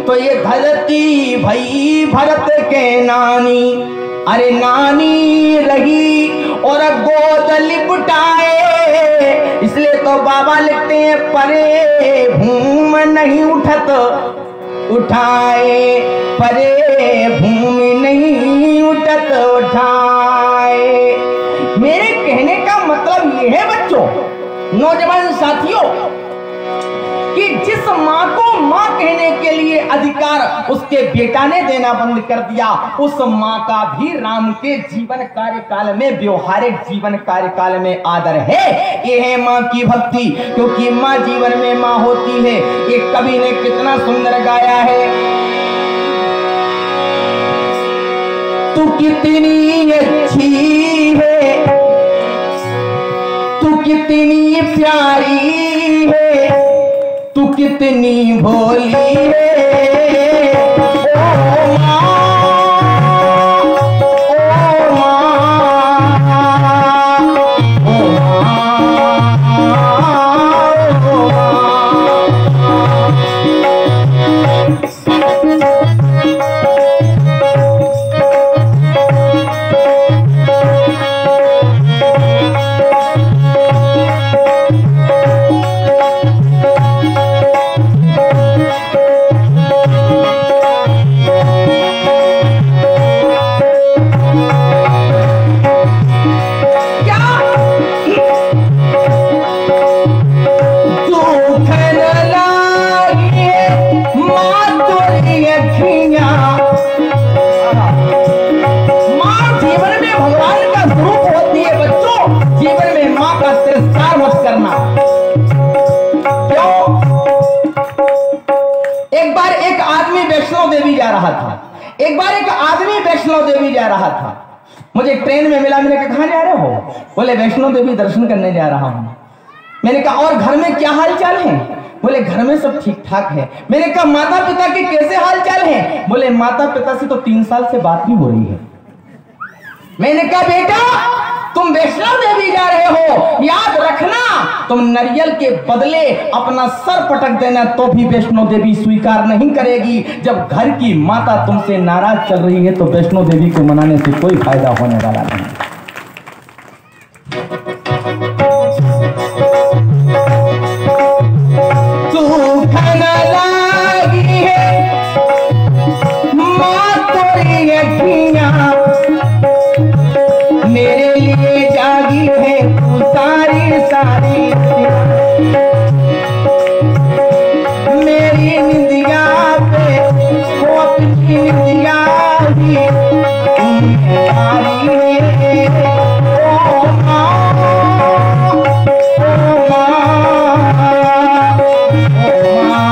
तो ये धरती भई भरत के नानी, अरे नानी रही और गोद लिपटाए, इसलिए तो बाबा लिखते हैं परे भूमि नहीं उठत उठाए, परे भूमि नहीं उठत उठाए। मेरे कहने का मतलब यह है बच्चों, नौजवान साथियों, कि जिस माँ को माँ कहने के लिए अधिकार उसके बेटा ने देना बंद कर दिया, उस माँ का भी राम के जीवन कार्यकाल में, व्यवहारिक जीवन कार्यकाल में आदर है। ये है माँ की भक्ति, क्योंकि माँ जीवन में माँ होती है। एक कवि ने कितना सुंदर गाया है, तू कितनी अच्छी है, तू कितनी प्यारी है, तू कितनी भोली है, ओ माँ, ओ माँ, ओ एक बार एक आदमी वैष्णो देवी जा रहा था। मुझे ट्रेन में मिला, मैंने कहा कहाँ जा रहे हो? बोले वैष्णो देवी दर्शन करने जा रहा हूँ। मैंने कहा और घर में क्या हाल चाल है? बोले घर में सब ठीक ठाक है। मैंने कहा माता पिता के कैसे हाल चाल है? बोले माता पिता से तो 3 साल से बात नहीं हो रही है। मैंने कहा बेटा तुम वैष्णो देवी जा रहे हो, याद रखना तुम नारियल के बदले अपना सर पटक देना तो भी वैष्णो देवी स्वीकार नहीं करेगी। जब घर की माता तुमसे नाराज चल रही है तो वैष्णो देवी को मनाने से कोई फायदा होने वाला नहीं। मेरे लिए जागी है तू सारी सारी, मेरी निंदिया पे वो अपनी निंदिया भी तुम्हारी है। ओ माँ, ओ माँ, ओ माँ,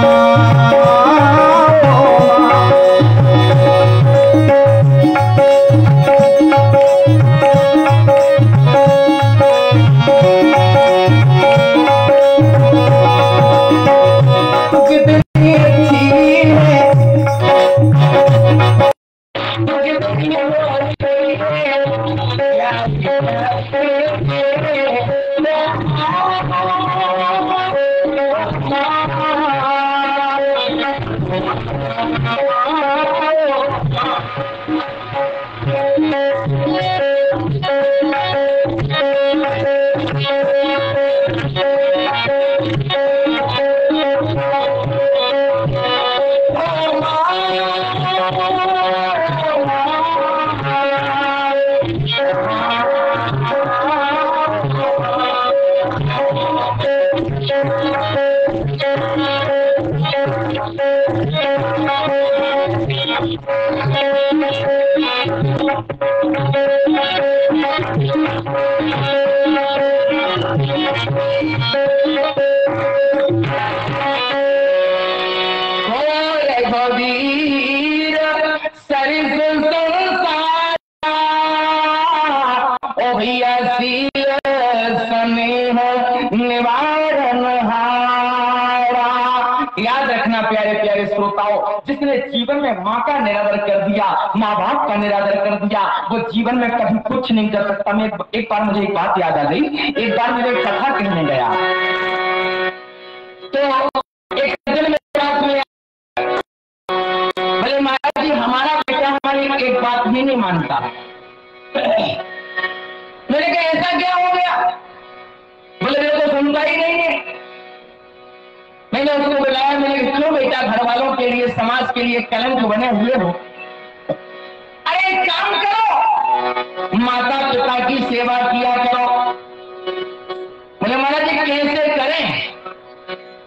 जिसने जीवन में माँ का निरादर कर दिया, माँ बाप का निरादर कर दिया, वो जीवन में कभी कुछ नहीं कर सकता। मैं एक बार मुझे एक बात याद आ गई। एक बार मुझे कथा कहने गया तो एक दिन मेरे पास में बोले महाराज जी हमारा बेटा हमारी एक बात भी नहीं मानता। मैंने कहा ऐसा क्या हो गया? बोले मेरे को सुनता ही नहीं है। मैंने उसको बुलाया, मैंने कहा क्यों बेटा, घर वालों के लिए समाज के लिए कलंक बने हुए हो, अरे एक काम करो, माता पिता की सेवा किया करो। बोले महाराज जी कैसे करें?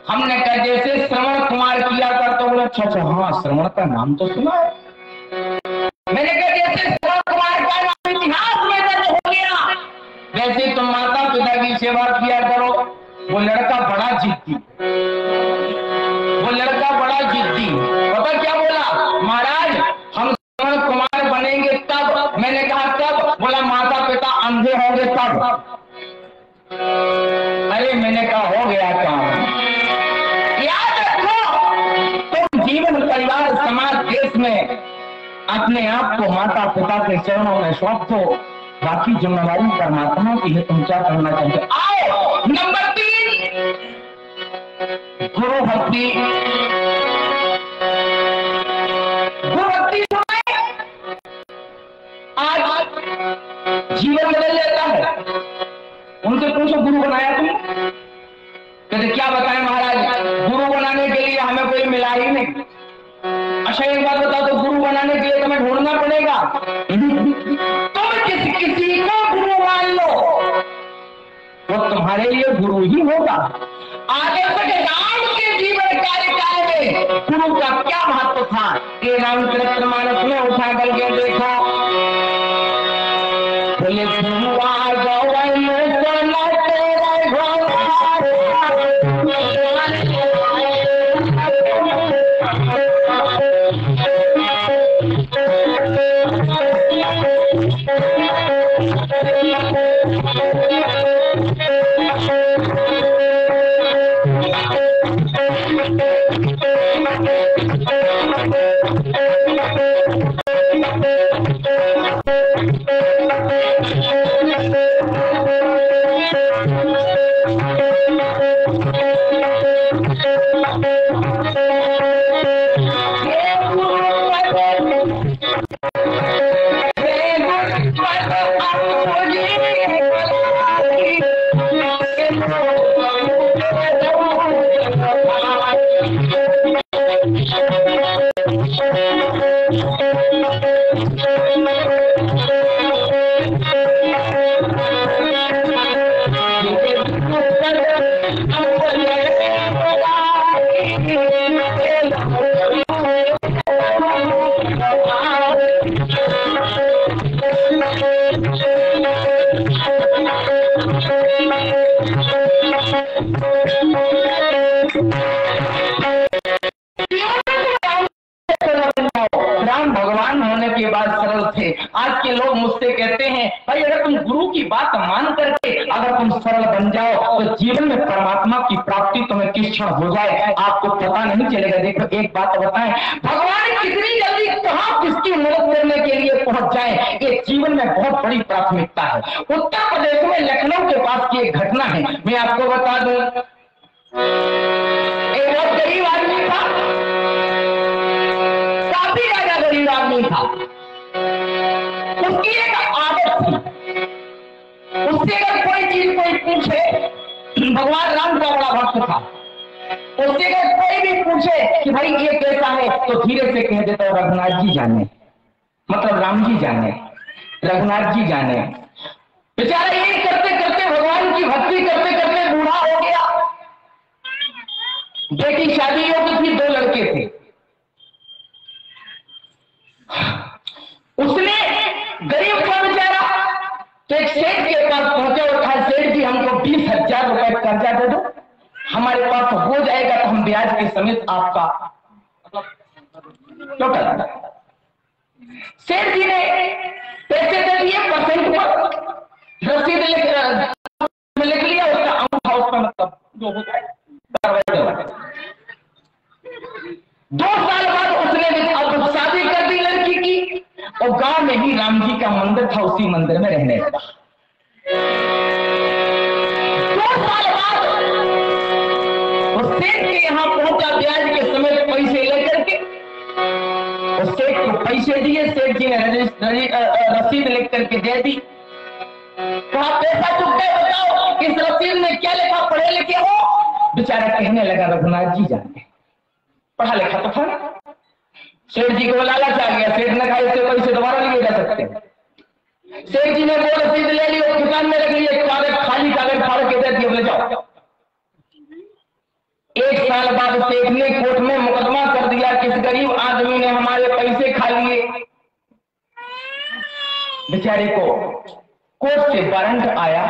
हमने कहा जैसे श्रवण कुमार किया करता। बोले अच्छा अच्छा, हाँ श्रवण का नाम तो सुना है। मैंने कहा जैसे श्रवण कुमार का नाम इतिहास में दर्ज हो गया, वैसे तुम माता पिता की सेवा किया करो। वो लड़का बड़ा जिद्दी, पता क्या बोला? महाराज हम श्रवण कुमार बनेंगे तब। मैंने कहा तब? बोला माता पिता अंधे होंगे तब। अरे मैंने कहा हो गया काम। याद रखो, तुम जीवन परिवार समाज देश में अपने आप को माता पिता के चरणों में सौंप दो, बाकी जिम्मेवारी परमात्मा की है, तुम क्या करना चाहते हो। आओ नंबर 3, गुरु भक्ति। गुरु भक्ति आज जीवन बदल जाता है। उनसे पूछो गुरु बनाया तुम? कहते क्या बताएं महाराज, गुरु बनाने के लिए हमें कोई मिला ही नहीं। अच्छा एक बात बताओ, तो गुरु बनाने के लिए तुम्हें ढूंढना पड़ेगा? तुम किसी को गुरु मान लो, वो तुम्हारे लिए गुरु ही होगा। आगे तक राम के जीवन कार्यकाल में गुरु का क्या महत्व था, ये रामचरितमानस में उठा करके देखो। बोले आज के लोग मुझसे कहते हैं भाई अगर तुम गुरु की बात मान करके अगर तुम सरल बन जाओ तो जीवन में परमात्मा की प्राप्ति तुम्हें किस क्षण हो जाए आपको पता नहीं चलेगा। देखो एक बात बताएं, भगवान कितनी जल्दी कहां किसकी मदद करने के लिए पहुंच जाए, ये जीवन में बहुत बड़ी प्राथमिकता है। उत्तर प्रदेश में लखनऊ के पास की एक घटना है, मैं आपको बता दूं। एक बहुत गरीब आदमी था, काफी ज्यादा गरीब आदमी था। उसकी एक आदत थी, उससे अगर कोई चीज कोई पूछे, भगवान राम का बड़ा भक्त था, उससे अगर कोई भी पूछे कि भाई ये कैसा है तो धीरे से कह देता है रघुनाथ जी जाने, मतलब राम जी जाने, रघुनाथ जी जाने। बेचारा ये करते करते भगवान की भक्ति करते करते बूढ़ा हो गया। बेटी शादी होती थी, 2 लड़के थे। उसने गरीब था बेचारा, तो एक सेठ के पास पहुंचे और कहा सेठ जी हमको 20,000 रुपए कर्जा दे दो, हमारे पास हो जाएगा तो हम ब्याज के समेत आपका टोटल। सेठ जी ने पैसे दे दिए, परसेंट पर रसीद लिख लिया, उसका अंगूठा उसका मतलब जो होता है कार्रवाई। 2 साल बाद उसने अब शादी कर दी लड़की की, और गांव में ही राम जी का मंदिर था, उसी मंदिर में रहने लगा। 2 साल बाद उस सेठ के यहां पहुंचा ब्याज के समय पैसे लेकर के, पैसे दिए, सेठ जी ने रसीद लिख करके दे दी। कहा पैसा चुक गए, बताओ इस रसीद में क्या लिखा, पढ़े लिखे हो? बेचारा कहने लगा रघुनाथ जी जाने, पढ़ा लिखा तो था। सेठ जी को लालच आ गया, सेठ ने कहा इससे पैसे दोबारा लिए जा सकते हैं। सेठ जी ने वो रसीद ले ली और दुकान में रख ली, कागज खाली कागज फाड़ के दे दिए, बोले जाओ। 1 साल बाद सेठ ने कोर्ट में मुकदमा कर दिया, किस गरीब आदमी ने हमारे पैसे खा लिए। बेचारे को कोर्ट से वारंट आया,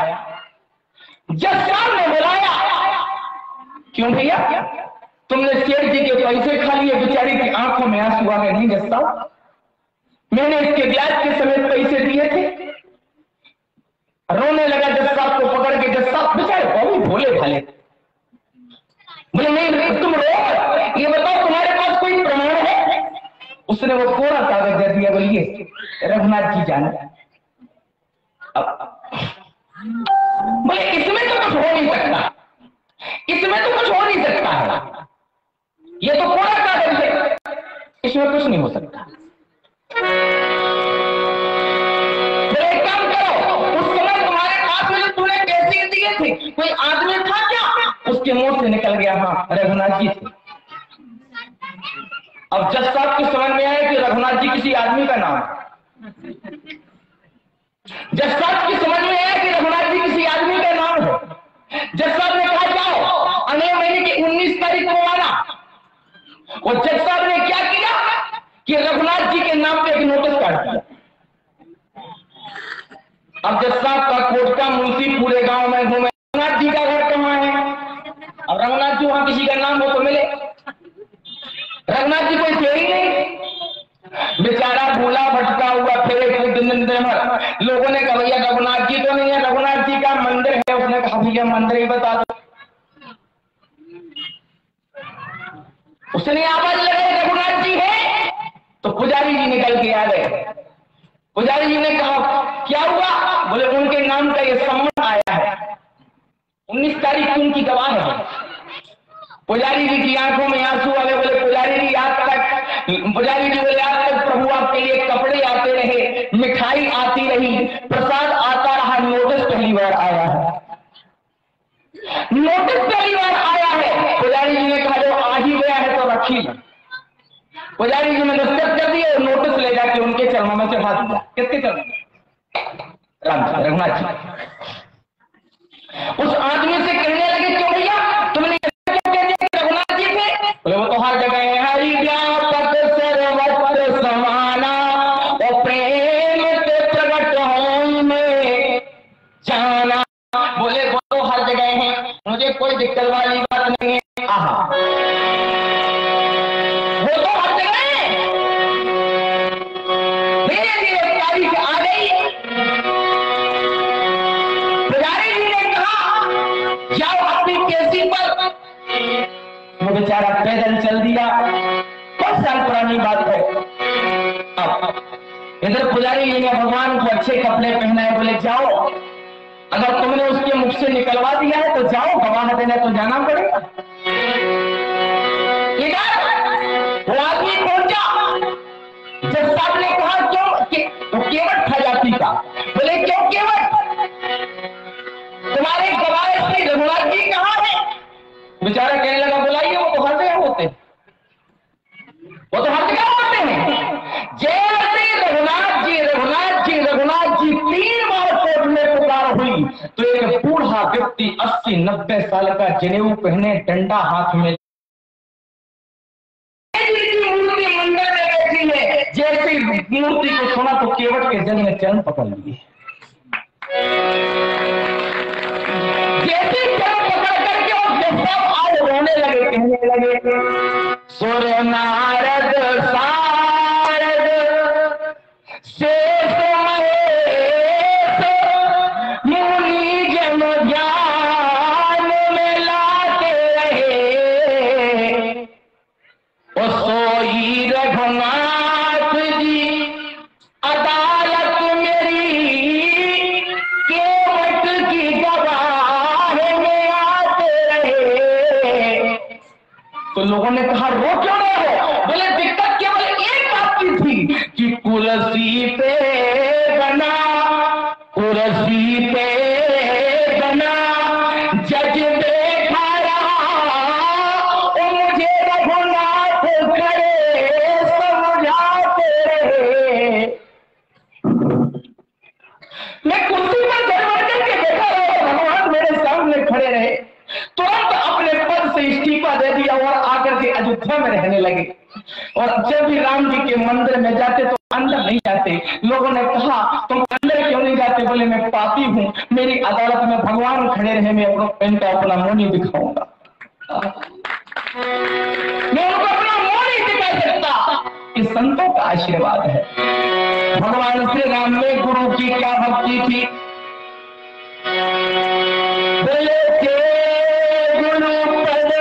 जज साहब ने बुलाया, क्यों भैया तुमने सेठ जी के पैसे खा लिए? बेचारी की आंखों में आंसू आ गए। नहीं जज साहब, मैंने इसके ब्याज के समेत पैसे दिए थे। रोने लगा जज साहब को पकड़ के। जज साहब बेचारे बहुत भोले भाले, बोले नहीं तुम रो, ये बताओ तुम्हारे पास कोई प्रमाण है? उसने वो कोरा कागज दे दिया, बोलिए रघुनाथ जी जाने। बोले इसमें तो कुछ हो नहीं सकता, इसमें तो कुछ हो नहीं सकता है, ये तो कोरा कागज है, इसमें कुछ नहीं हो सकता। एक काम करो, उस समय तुम्हारे पास में जो तूने पैसे दिए थे कोई आदमी था क्या? उसके मुंह से निकल गया हाँ रघुनाथ जी थे। अब जज साहब को समझ में आया कि रघुनाथ जी किसी आदमी का नाम है। जज साहब की समझ में आया कि रघुनाथ जी किसी आदमी का नाम है। जज साहब ने कहा जाओ अगले महीने की 19 तारीख को आना। और जज साहब ने क्या किया कि रघुनाथ जी के नाम पे एक नोटिस काट दिया। अब जज साहब का कोर्ट का मुंशी पूरे गांव में घूमे, रघुनाथ जी का घर कहां है? अब रघुनाथ जी वहां किसी का नाम हो तो मिले, रघुनाथ जी कोई थे ही नहीं। बेचारा भूला भटका हुआ फिर दिन भर। लोगों ने कहा भैया रघुनाथ जी तो नहीं है, रघुनाथ जी का मंदिर है। उसने कहा भैया मंदिर ही बता दो। उसने आवाज लगाई रघुनाथ जी है, तो पुजारी जी निकल के आ गए। पुजारी जी ने कहा क्या हुआ? बोले उनके नाम का ये सम्मन आया है, 19 तारीख की उनकी गवाह है। पुजारी जी की आंखों में आंसू आ गए। बोले पुजारी जी आज तक प्रभु आपके लिए कपड़े आते रहे, मिठाई आती रही, प्रसाद आता रहा, नोटिस पहली बार आया है, नोटिस पहली बार आया है। पुजारी जी ने कहा जो आ ही गया है तो रखी। पुजारी जी ने दस्तखत कर दिए और नोटिस ले जाके उनके चरणों में चढ़ा दिया। किसके चरणों में? राम रघुनाथ जी। उस आदमी से कहने लगे क्यों भैया तुमने क्यों कह दिया रघुनाथ जी थे? बोले वो तो हर जगह है, हरि व्यापक सर्वत्र समाना और प्रेम से प्रकट हो में जाना। बोले वो तो हर जगह है, मुझे कोई दिक्कत वाली बात नहीं है। आहा वो तो हर जगह है। धीरे धीरे तारीख आ गई। पुजारी जी ने कहा जाओ अपनी केसी पर। वो बेचारा पैदल चल दिया, 5 साल पुरानी बात है। अब इधर पुजारी जी ने भगवान को अच्छे कपड़े पहनाए। बोले जाओ, अगर तुमने उसके मुख से निकलवा दिया है तो जाओ, गवाह देने तो जाना पड़ेगा। वो आदमी पहुंचा। जज साहब ने कहा क्यों? तो केवट था जाति का। बोले क्यों केवट? तुम्हारे गवाह श्री रघुनाथ जी कहाँ है? बेचारा कहने लगा बुलाइए, वो तो हर जगह होते हैं, वो तो हर जगह होते हैं। जैसे रघुनाथ जी रघुनाथ जी रघुनाथ जी 3 बार कोर्ट में पुकार हुई तो एक बूढ़ा व्यक्ति 80-90 साल का जनेऊ पहने, डंडा हाथ में, मूर्ति मंदिर में बैठी है। जैसे मूर्ति को सुना तो केवट के जन ने चरण पकड़ लिए। जैसे चरण पकड़ करके और सब आज रोने लगे, कहने लगे सुर नारद सारद शेष महेश मुनि जन ज्ञान में लाते रहे। ओ सोई रघुनाथ जी अदालत मेरी केवट की गवाह में आते रहे। तो लोगों ने कहा रो क्यों रहे हो? बोले दिक्कत केवल एक बात की थी और जब भी राम जी के मंदिर में जाते तो अंदर नहीं जाते। लोगों ने कहा तुम अंदर क्यों नहीं जाते? बोले मैं पापी हूँ, मेरी अदालत में भगवान खड़े रहे, मैं इनका अपना मुंह नहीं दिखाऊंगा, मैं उनको अपना मुंह नहीं दिखा सकता। ये संतों का आशीर्वाद है। भगवान श्री राम में गुरु की क्या भक्ति थी। बोले थे गुरु पद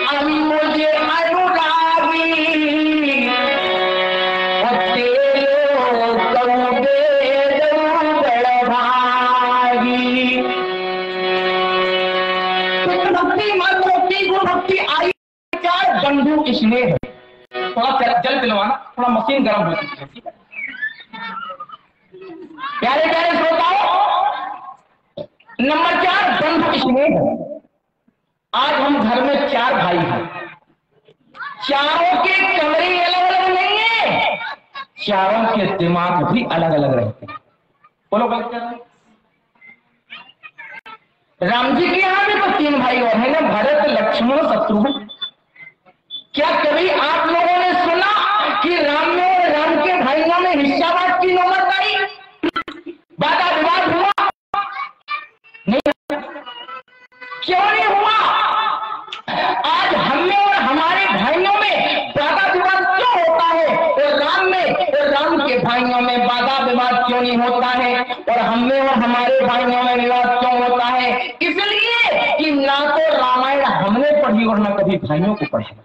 अब मुझे अनुरागी, भक्ति आई क्या बंधु स्नेह। थोड़ा जल पिलवाना, थोड़ा मशीन गर्म होती है। प्यारे प्यारे श्रोताओं, नंबर 4 बंधु स्नेह। आज हम घर में 4 भाई हैं, चारों के कमरे अलग अलग नहीं है, चारों के दिमाग भी अलग अलग रहते हैं। बोलो राम जी के यहां भी तो 3 भाई और है ना, भरत लक्ष्मण शत्रुघ्न। क्या कभी आप लोगों ने सुना कि राम में और राम के भाइयों में हिस्सावाद की नौबत आई, वादा विवाद हुआ? नहीं। क्यों नहीं हुआ? आज हमें और हमारे भाइयों में वादा विवाद क्यों होता है, और राम में और राम के भाइयों में वादा विवाद क्यों नहीं होता है, और हमें और हमारे भाइयों में विवाद क्यों होता है? इसलिए कि ना तो रामायण हमने पढ़ी और ना कभी भाइयों को पढ़ा।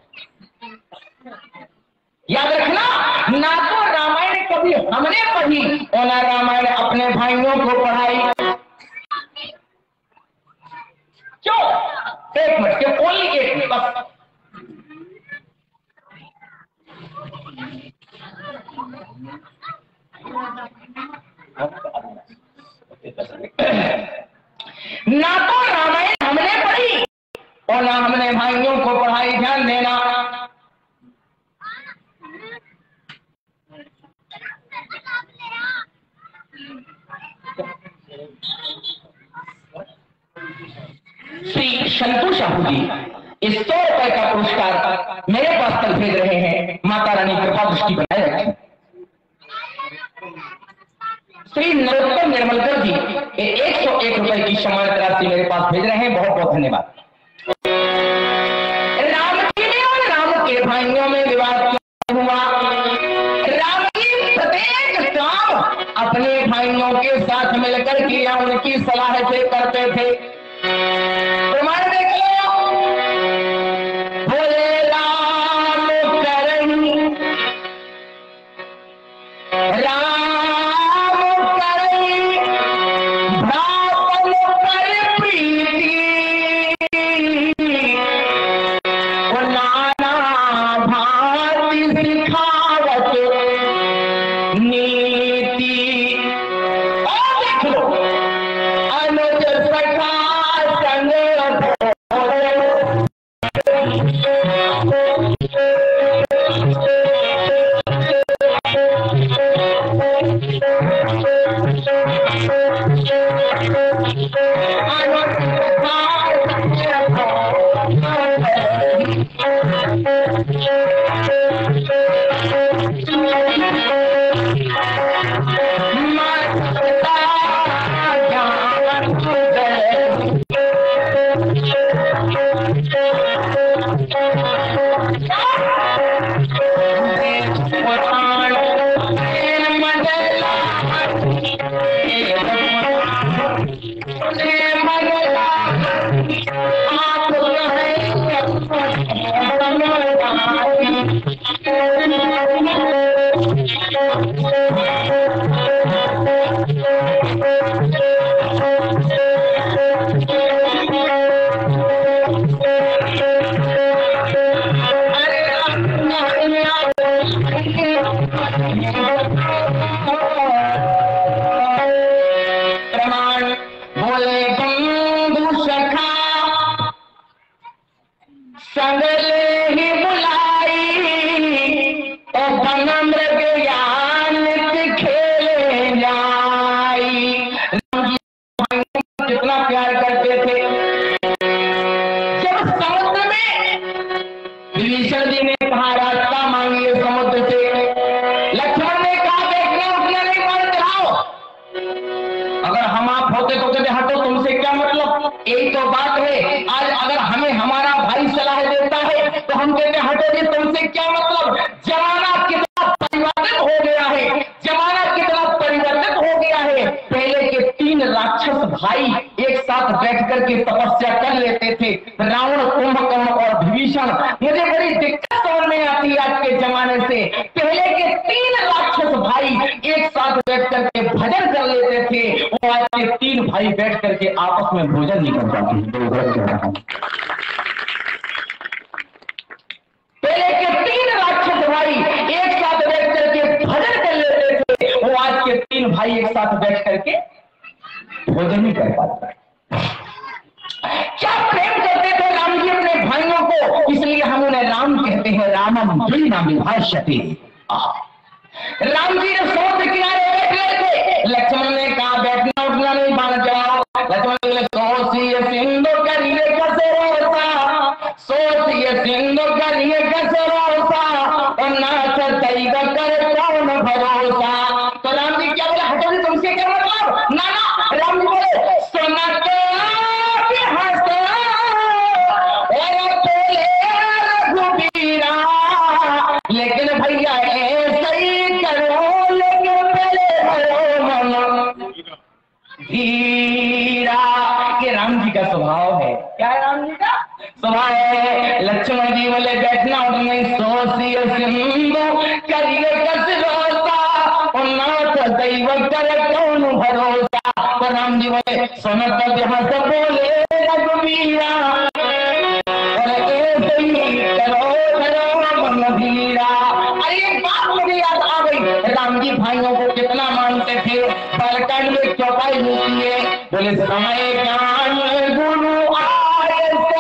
याद रखना, ना तो रामायण कभी हमने पढ़ी और ना रामायण अपने भाइयों को पढ़ाई। क्यों? 1 मिनट के, ओनली 1 मिनट बस। ना तो रामायण हमने पढ़ी और ना हमने भाइयों को पढ़ाई। ध्यान देना, श्री शंतु साहू जी 100 रुपए का पुरस्कार मेरे पास तक भेज रहे हैं। माता रानी कृपा दृष्टि बनाए रखें। श्री नरोत्तम निर्मलकर जी 101 रुपए की सम्मानित राशि मेरे पास भेज रहे हैं। बहुत बहुत धन्यवाद। राम जी में और राम के भाइयों में विवाद क्यों हुआ? राम जी प्रत्येक काम अपने भाइयों के साथ मिलकर किया, उनकी सलाह से करते थे। प्रमाण देख लो, बोले राम करई, राम करई भ्रातन पर प्रीति, वो नाना भांति सिखावत नीति। और देख लो, अनुज सखा विभीषण जी कहा रास्ता मांगिए समुद्र से। लक्ष्मण ने कहा देखना उठना नहीं, मान चलाओ। अगर हम आप होते तो कहते हटो, तुमसे क्या मतलब। यही तो बात है, आज अगर हमें हमारा भाई सलाह देता है तो हम कहते हटो जी, तुमसे क्या मतलब। जमाना कितना परिवर्तित हो गया है, जमाना कितना परिवर्तित हो गया है। पहले के 3 राक्षस भाई एक साथ बैठ करके तपस्या कर लेते थे, रावण, कुंभकर्ण और विभीषण। मुझे बड़ी दिक्कत समझ में आती है आज के जमाने से। पहले के 3 राक्षस भाई एक साथ बैठ करके भजन कर लेते थे, और आज के 3 भाई बैठ करके आपस में भोजन नहीं कर पाते। पहले के 3 राक्षस भाई एक साथ बैठ करके भजन कर लेते थे, वो आज के 3 भाई एक साथ बैठ करके भोजन नहीं कर पाते। क्या प्रेम करते थे राम जी अपने भाइयों को, इसलिए हम उन्हें राम कहते हैं। रामम द्विना विभाषते। राम जी ने समुद्र किनारे बैठ गए थे। लक्ष्मण ने कहा बैठना उठना नहीं, मान जाओ। लक्ष्मण ने सोचिए सिंधु करिए कसरोसा, सोचिए सिंधु करिए कसरोसा, और नाथ दैव कर कौन भरोसा। तो राम जी क्या बोले, हटो जी, तुमसे क्या मतलब। ना ना, राम जी बोले सोना के हंसो और बोले रघुबीरा, लेकिन भैया ऐसा ही करो, लेकिन पहले करो मन धीरा। ये राम जी का स्वभाव है। क्या है राम जी का स्वभाव है। लक्ष्मण जी बोले बैठना उठना, सोचिए सिंधु करिए कसरोसा, और नाथ दैव कर कौन भरोसा। तो राम जी बोले सुनत जहां से बोले रघुबीरा, और ऐसे ही करो करो मन धीरा। अरे एक बात मुझे याद आ गई, राम जी भाइयों को कितना मानते थे। बालकांड में चौपाई होती है, बोले समय ज्ञान गुरु आए तो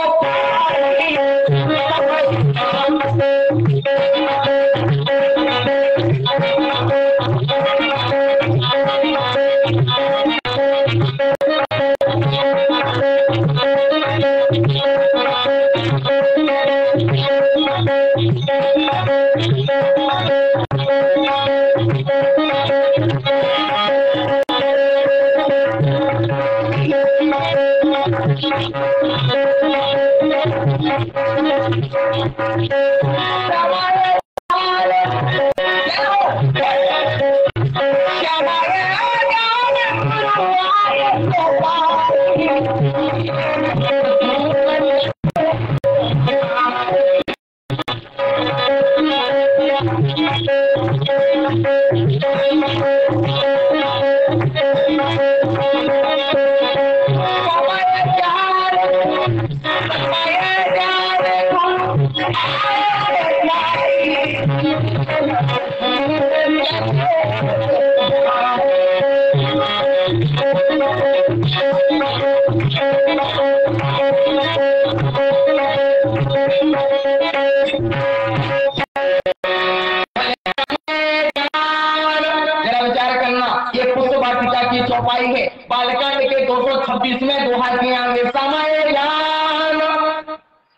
चौपाई है। बालकांड के 226वें दोहा के आगे समय ज्ञान।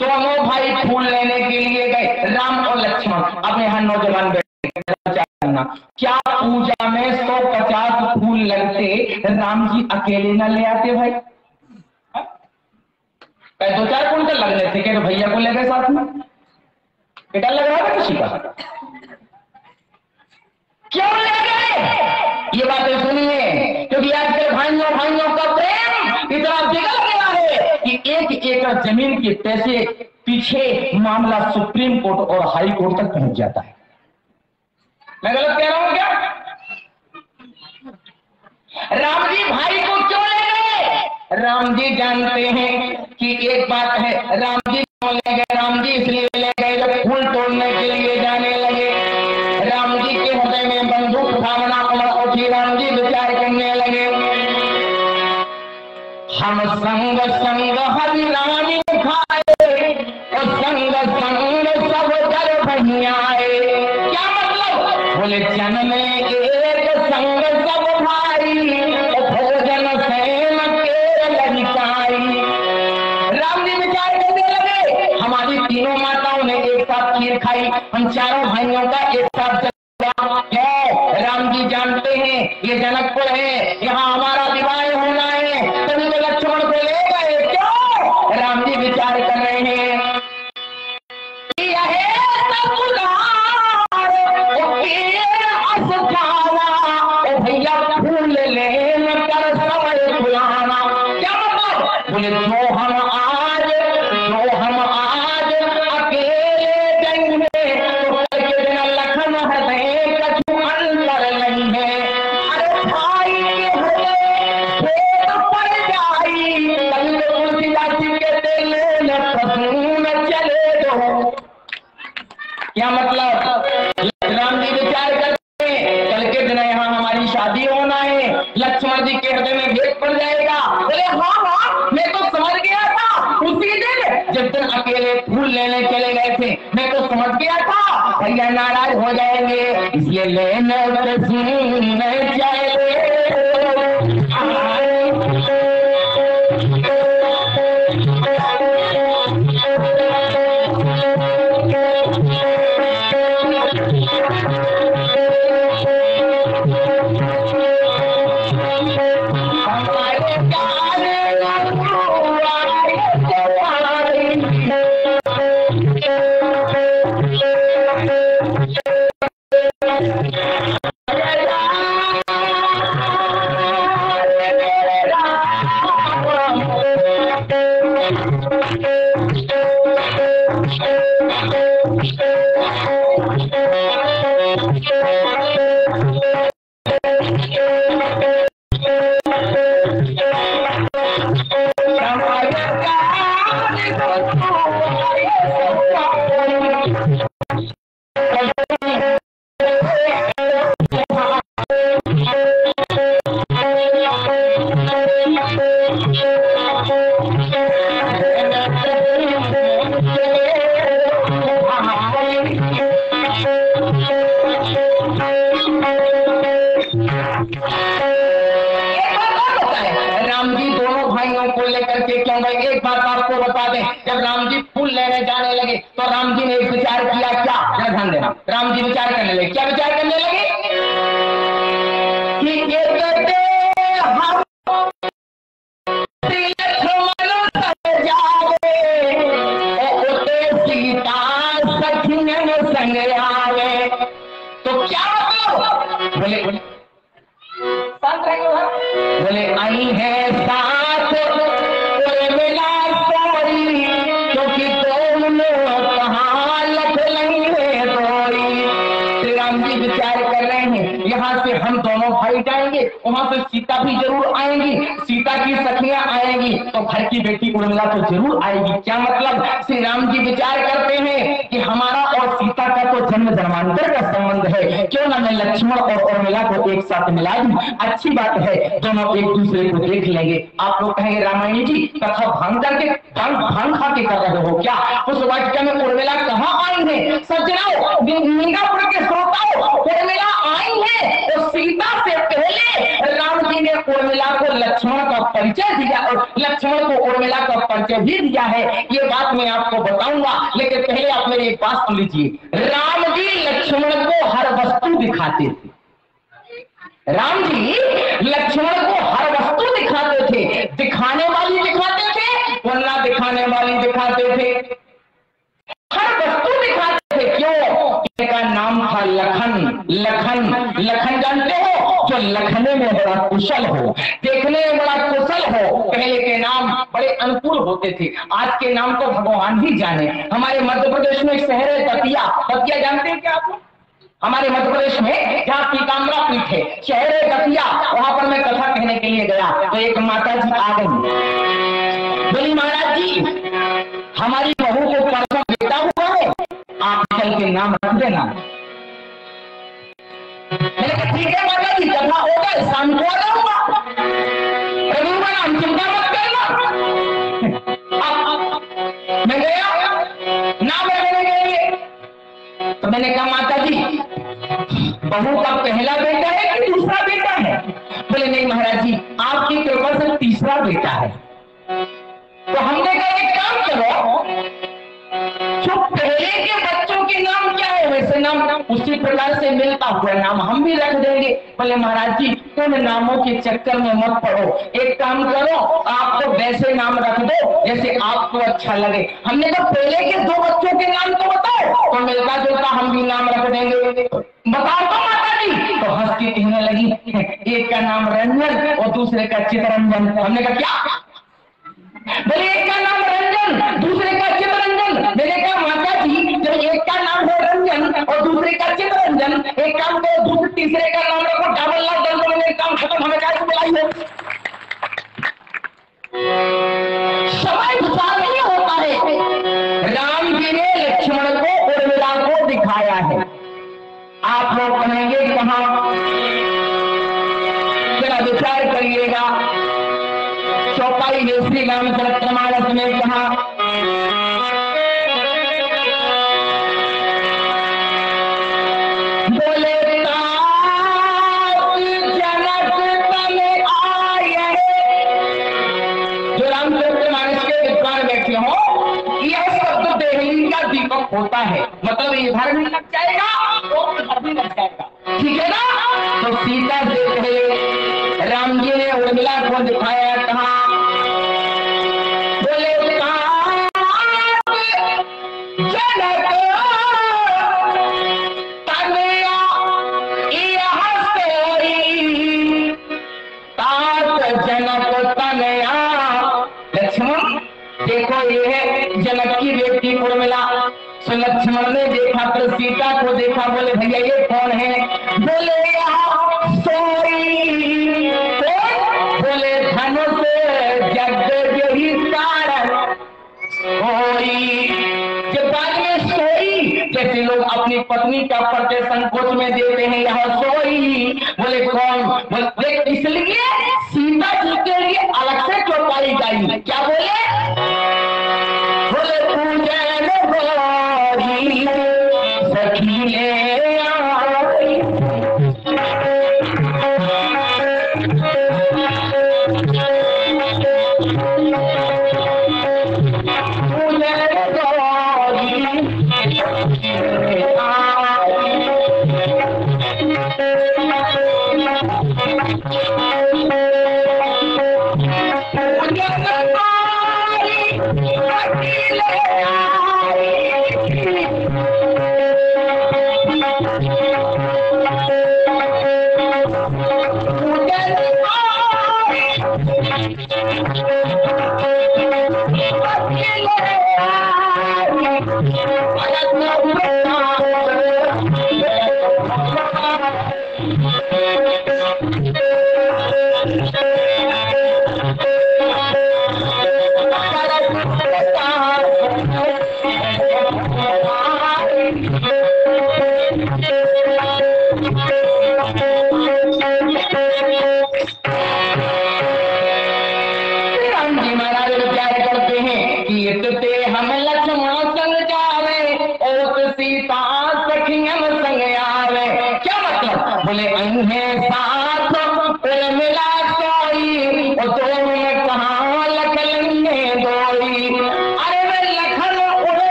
दोनों भाई फूल लेने के लिए गए, राम और लक्ष्मण। अपने यहाँ नौजवान बैठे, क्या पूजा में 150 फूल लगते, राम जी अकेले न ले आते भाई। 2-4 कुंटल लगने थे, तो भैया को ले गए साथ में। डर लग रहा था किसी का, क्यों ले गए? ये बातें सुनिए, क्योंकि आजकल भाइयों भाइयों का प्रेम इतना बिगड़ गया है कि 1 एकड़ जमीन के पैसे पीछे मामला सुप्रीम कोर्ट और हाई कोर्ट तक पहुंच जाता है। मैं गलत कह रहा हूं क्या? राम जी भाई को क्यों ले गए? राम जी जानते हैं कि एक बात है, राम जी क्यों ले गए? राम जी इसलिए ले गए जब फूल तोड़ने के लिए जाने लगे, राम जी के हृदय में बंदूक भावना उठी। राम जी विचार करने लगे, हम संग संग हरि रानी खाए, और संग संग सब जल भैयाए। क्या मतलब? बोले जन में एक संग सब भाई, भोजन सेन के लड़काई। राम जी विचार करने लगे, हमारी तीनों माताओं ने एक साथ खीर दिखाई, हम चारों भाइयों का एक साथ क्यों? राम जी जानते हैं ये जनकपुर है, यहाँ हमारा विवाह होना है, तभी वो लक्ष्मण को ले गए। क्यों? राम जी विचार कर रहे हैं भैया फूल लेने कर समय बुलाना। क्या मतलब? बोले जो हम आज अकेले जाएंगे तो कल के दिन लखन हृदय कछु अंतर नहीं है। अरे भाई के हृदय पड़ जाई, कल तुलसीदास के दिल में प्रसून चले दो। क्या मतलब? राम जी विचार करते हैं कल के दिन यहाँ हमारी शादी होना है, लक्ष्मण जी के हृदय में भेद पड़ जाएगा। बोले हाँ, मैं तो समझ गया था उसी दिन जिस दिन अकेले फूल लेने चले गए थे, मैं तो समझ गया था भैया नाराज हो जाएंगे, इसलिए लेने नहीं चाहिए। राम जी विचार करने लगे। क्या विचार करने लगे? कि सीता सखियन संग आवे, तो क्या मतलब? बोले आई है साथ मिला सोरी, क्योंकि दोनों कहाँ लख लेंगे दोरी। श्री राम जी विचार कर रहे हैं यहाँ से हम दोनों भाई जाएंगे, वहां से सीता भी जरूर आएंगी, सीता की सखियां आएंगी, तो घर की बेटी उर्मिला तो जरूर आएगी। क्या मतलब? श्री राम जी विचार करते हैं कि हमारा और सीता का तो जन्म जन्मांतर का संबंध है, क्यों ना मैं लक्ष्मण और उर्मिला को एक साथ मिला दूं। अच्छी बात है, दोनों एक दूसरे को देख लेंगे। आप लोग कहेंगे रामायणी जी कथा भांग करके भांग खा के कर रहे हो क्या? उस वाटिका में उर्मिला कहाँ आई है? सज्जनों, मीनापुर के श्रोताओं, उर्मिला आई है तो सीता से पहले राम जी ने उर्मिला को लक्ष्मण का परिचय दिया और लक्ष्मण को उर्मिला का परिचय भी दिया है। ये बात मैं आपको बताऊंगा, लेकिन पहले आप मेरी एक बात सुन लीजिए। राम जी लक्ष्मण को हर वस्तु दिखाते थे, राम जी लक्ष्मण को हर वस्तु दिखाते थे, दिखाने वाली दिखाते थे वरना दिखाने वाली दिखाते थे, हर वस्तु दिखाते थे। क्यों? इनका नाम था लखन। लखन जानते हो? जो लखने में बड़ा कुशल हो, देखने में बड़ा कुशल हो। पहले के नाम बड़े अनुकूल होते थे, आज के नाम तो भगवान ही जाने। हमारे मध्य प्रदेश में एक शहर है दतिया। दतिया जानते हैं क्या आप? हमारे मध्य प्रदेश में जहाँ पीताम्बरा पीठ है, शहर है दतिया, वहां पर मैं कथा कहने के लिए गया तो एक माता जी आ गई, बोली महाराज जी हमारी बहू को परसों बेटा हुआ है, आप चल के नाम रख देना। मैंने कहा ठीक है माता जी, कथा होगा शाम को आ जाऊंगा, रविवार नाम चिंता मत करना। मैं गया, नाम रखने के लिए। तो मैंने कहा माता जी बहू का पहला बेटा है कि दूसरा बेटा है? बोले नहीं महाराज जी आपकी कृपा से तीसरा बेटा है। तो हमने कहा एक काम करो, जो पहले के बच्चों के नाम परिवार से मिलता हुआ नाम हम भी रख देंगे। बोले महाराज जी उन नामों के चक्कर में मत पड़ो, एक काम करो आप तो वैसे नाम रख दो जैसे आपको अच्छा लगे। हमने तो पहले के 2 बच्चों के नाम तो बताओ, तो मिलता जुलता हम भी नाम रख देंगे। बताओ तो माता जी। तो हंस के कहने लगी, एक का नाम रंजन और दूसरे का चितरंजन। हमने कहा क्या? बोले एक का नाम रंजन दूसरे का चितरंजन। मैंने कहा माता जी जब एक का नाम है रंजन और दूसरे का चितरंजन, एक काम करो दूसरे तीसरे का नाम रखो डबल लाख दल, काम खत्म, हमें क्या बुलाई हो। समय विचार नहीं होता है। राम जी ने लक्ष्मण को उर्मिला को दिखाया है। आप लोग कहेंगे कहां, जरा विचार करिएगा। चौपाई में श्री रामचरितमानस में कहा, बोले जनक तन आए। जो रामचरितमानस के विद्वान बैठे हो, यह शब्द देहली का दीपक होता है, मतलब इधर भी लग जाएगा और इधर भी लग जाएगा, ठीक है ना। तो सीता देखे राम जी ने उर्मिला को दिखाया, कहा देखो ये है जनक की बेटी उर्मिला। तो लक्ष्मण ने देखा तो सीता को देखा, बोले भैया ये कौन है? बोले यहाँ सोई। बोले धनुष जग यही कारण सोई। जब बाद में सोई जैसे लोग अपनी पत्नी का परिचय संकोच में देते हैं, यहाँ सोई। बोले कौन? बोले इसलिए सीता जी के लिए अलग से चौपाई गाई। क्या बोले?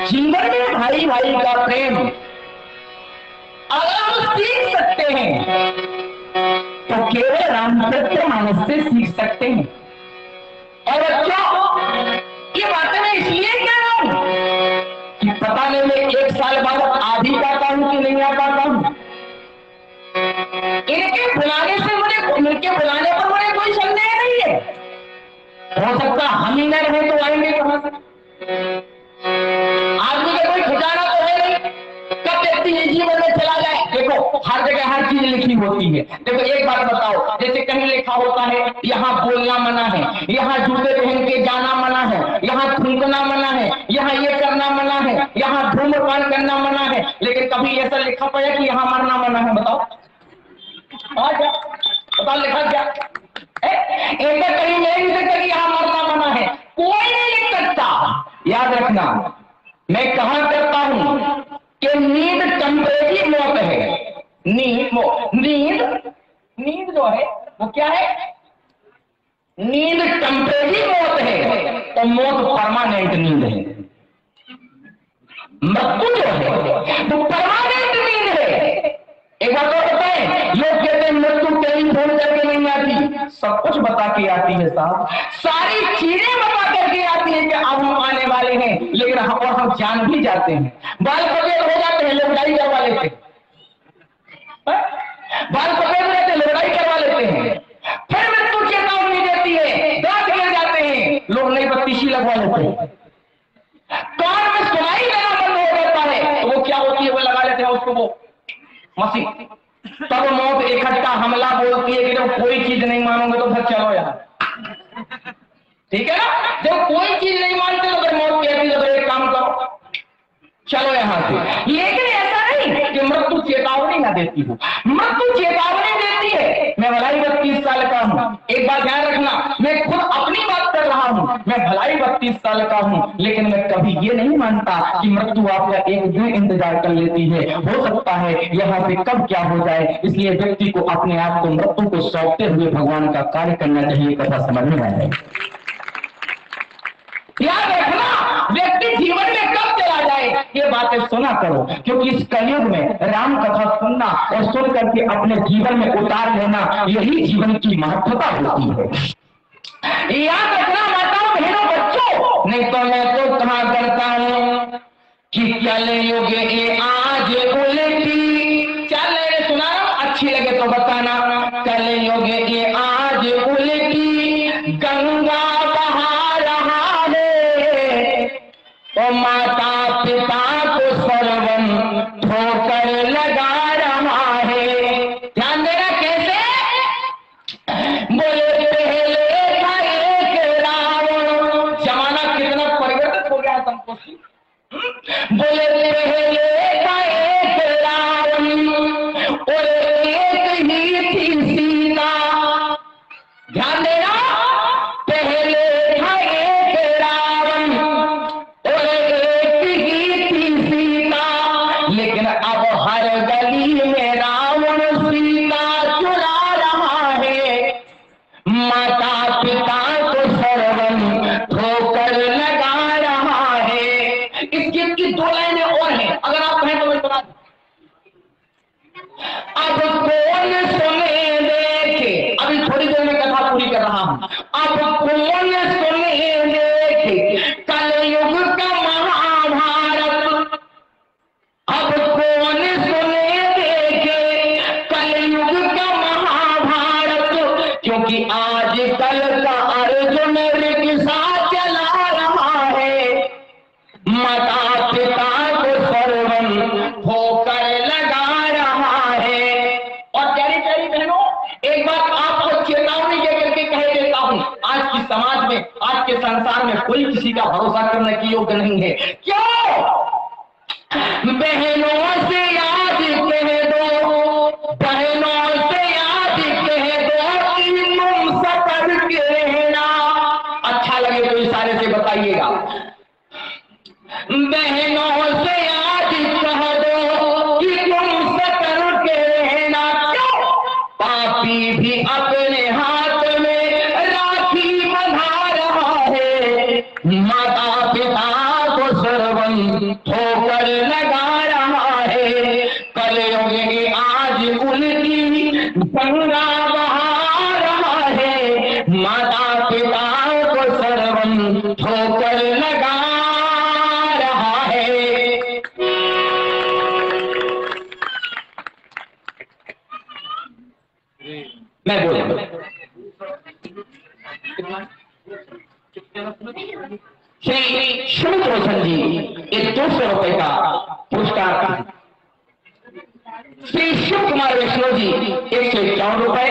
जीवन में भाई भाई का प्रेम अगर हम सीख सकते हैं तो केवल रामचरितमानस से सीख सकते हैं। और बच्चों ये बातें मैं इसलिए कह रहा हूं कि पता नहीं मैं 1 साल बाद आ भी पाता हूं कि नहीं आ पाता हूं। इनके बुलाने से इनके बुलाने पर मुझे कोई संदेह नहीं है। हो सकता हम ही न रहे तो आएंगे कहां से? आदमी का कोई ठिकाना तो है नहीं, कब व्यक्ति जीवन में चला जाए। देखो हर जगह हर चीज लिखी होती है। देखो एक बात बताओ, जैसे कहीं लिखा होता है यहाँ बोलना मना है, यहाँ जूते पहन के जाना मना है, यहाँ थूकना मना है, यहाँ ये करना मना है, यहाँ धूम्रपान करना मना है, लेकिन कभी ऐसा लिखा पड़ा कि यहाँ मरना मना है? बताओ क्या बताओ, लिखा क्या? एक कहीं नहीं लिख सकता कि यहाँ मरना मना है, कोई नहीं लिख सकता। याद रखना, मैं कहा करता हूं कि नींद टेम्परेरी मौत है, नींद जो है वो क्या है? नींद टेम्परेरी मौत है, तो मौत परमानेंट नींद है। मृत्यु जो है वो परमानेंट नींद है। एक बात और बताएं, लोग कहते हैं मृत्यु टेलीफोन करके नहीं आती, सब कुछ बता के आती है साहब, सारी चीजें बता करके आती है कि अब हम आने वाले हैं, लेकिन हम जान भी जाते हैं। बाल सफेद हो जाते हैं, लड़ाई करवा लेते हैं, बाल सफेद रहते हैं, लड़ाई करवा लेते हैं, फिर मृत्यु चेतावनी देती है, दांत गिर जाते हैं, लोग नई बत्तीसी लगवा लेते हैं, कान में सुनाई देना बंद हो जाता है, तो वो क्या होती है, वो लगा लेते हैं उसको वो मसीह। तब मौत इकट्ठा हमला बोलती है कि जब कोई चीज नहीं मानोगे तो फिर चलो यार, ठीक है ना, जब कोई चीज नहीं मानते तो फिर मौत कहती है तो एक काम करो, चलो यहां से। लेकिन ऐसा नहीं कि मृत्यु चेतावनी ना देती हो, मृत्यु चेतावनी देती है। मैं भलाई 32 साल का हूं, एक बात ध्यान रखना, मैं खुद अपनी बात कर रहा हूं, मैं भलाई 32 साल का हूं, लेकिन मैं कभी ये नहीं मानता कि मृत्यु आपका एक दिन इंतजार कर लेती है। हो सकता है यहां से कब क्या हो जाए, इसलिए व्यक्ति को अपने आप को मृत्यु को सौंपते हुए भगवान का कार्य करना चाहिए। कथा समझ में आए? याद रखना, व्यक्ति जीवन में कब चला जाए ये बातें सुना करो, क्योंकि इस कलयुग में राम कथा सुनना और सुन करके अपने जीवन में उतार लेना, यही जीवन की महत्वता होती है। याद रखना माताओं बहनों बच्चों, नहीं तो मैं तो कहा करता हूं कि कलयुग ये आज उल्टी, चल सुना, अच्छी लगे तो बताना, कलयुग ये आज उल्टी गंगा और माता पिता को सर्वम ठोकर लगा रहा है। ध्यान देना कैसे, बोले पहले था एक रावण, जमाना कितना परिवर्तित हो गया संतोषी, बोले पहले था एक रावण और एक ही थी सीता। ध्यान देना, पहले था एक रावण और एक ही थी सीता, लेकिन अब हर गली में रावण सीता चुरा रहा है, माता पिता को सर्वम ठोकर लगा रहा है। इस गीत की 2 लाइनें और हैं, अगर आप कहें तो मैं सुना। अब कौन सुने देखे, अभी थोड़ी देर में कथा पूरी कर रहा हूं, अब कौन सुने देखे कलयुग का महाभारत, अब कौन सुने देखे कलयुग का महाभारत, क्योंकि आज कल का अर्जुन रिक्शा चला रहा है, माता पिता को सर्वम ठोकर लगा रहा है। और प्यारी प्यारी बहनों, एक बात आपको चेतावनी दे करके कह देता हूं, आज की समाज में, आज के संसार में कोई किसी का भरोसा करने की योग्य नहीं है। क्यों? बहनों से याद कह दो, बहनों से याद कह दो कि तुम सतर्क रहना। अच्छा लगे तो इशारे से बताइएगा, बहनों से याद कह दो कि तुम सतर्क रहना। क्यों? पापी भी अपने हाथ में राखी बंधा रहा है, माता पिता को सर्वम ठोकर लगा रहा है, कलयुग की आज उल्टी गंगा बहा रहा है, माता पिता को सर्वम ठोकर लगा रहा है। मैं बोल श्री सुमित रोशन जी एक 200 रुपए का पुरस्कार, श्री शिव कुमार वैष्णव जी 151 रुपए,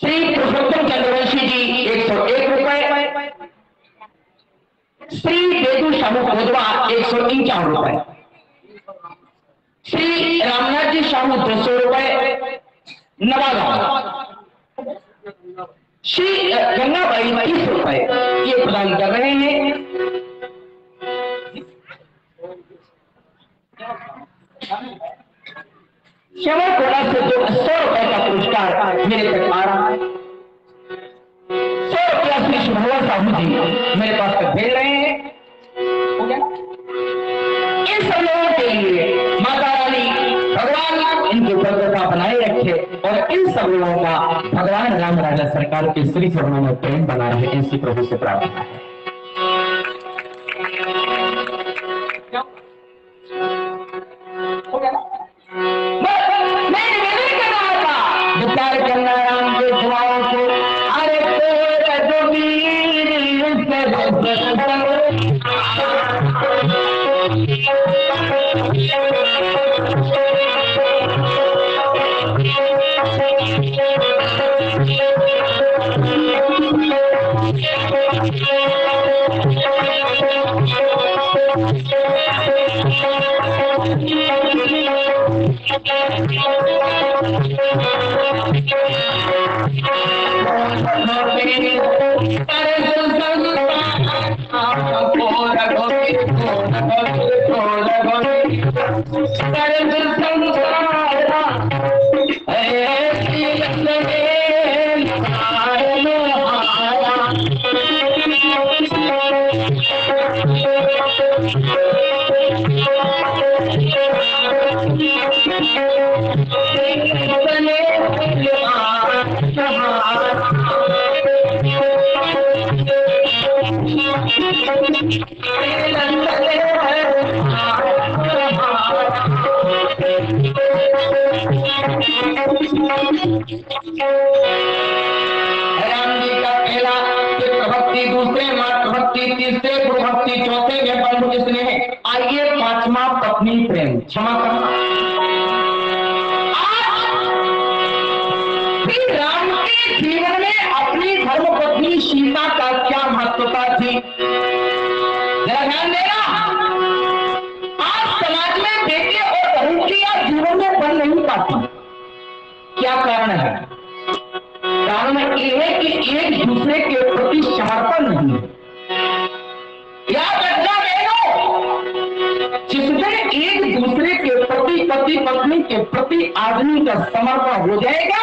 श्री पुरुषोत्तम चंद्रवंशी जी 101 रुपए, श्री बेदू शाहू खोदवा 151 रुपए, श्री रामनाथ जी शाहू 200 रुपए नवागांव, श्री गंगाबाई 30 रुपए ये प्रदान कर रहे हैं। श्यामा कोला से जो 100 रुपए का पुरस्कार मेरे तक आ रहा है, 100 रुपया श्री शुभवर साहू जी मेरे पास तक भेज रहे हैं। हो गया। इन सब लोगों के लिए माता रानी भगवान इनकी भद्रता बनाए रखे और इन सब लोगों का भगवान राम राजा सरकार के श्री चरणों में प्रेम बना रहे, ऐसी प्रभु से प्रार्थना है। मैं निवेदन कर रहा था, विचार करना राम के दुआओं को। अरे तेरा जो वीर क्षमा करना। राम के जीवन में अपनी धर्मपत्नी सीता का क्या महत्वता थी, जरा ध्यान देना। आज समाज में बेटे और बहू की या जीवन में बन नहीं पाती, क्या कारण है? कारण यह है कि एक दूसरे के प्रति समर्पण नहीं है। या बच्चा जिस दिन एक दूसरे के प्रति पति पत्नी के प्रति आदमी का समर्पण हो जाएगा,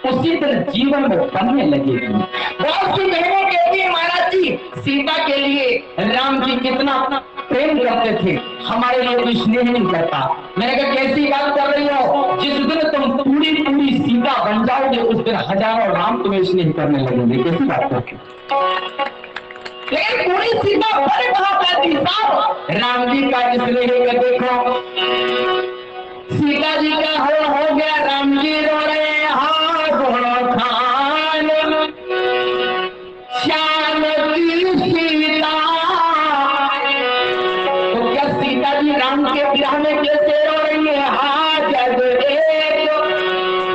उसी दिन जीवन में बनने लगेगी। बहुत सी बहनों कहती है महाराज जी सीता के लिए राम जी कितना प्रेम करते थे, हमारे लोग स्नेह नहीं करता। मैंने कहा कैसी बात कर रही हो, जिस दिन तुम पूरी पूरी सीता बन जाओगे उस दिन हजारों राम तुम्हें स्नेह करने लगेंगे। कैसी बात करते? लेकिन पूरी सीता बन कहां पाती साहब? राम जी का स्नेह का देखो, सीता जी का हो गया, राम जी रो रहे खान श्याम की सीता। तो क्या सीता जी राम के विवाह में कैसे रो रही है? हा जग एक,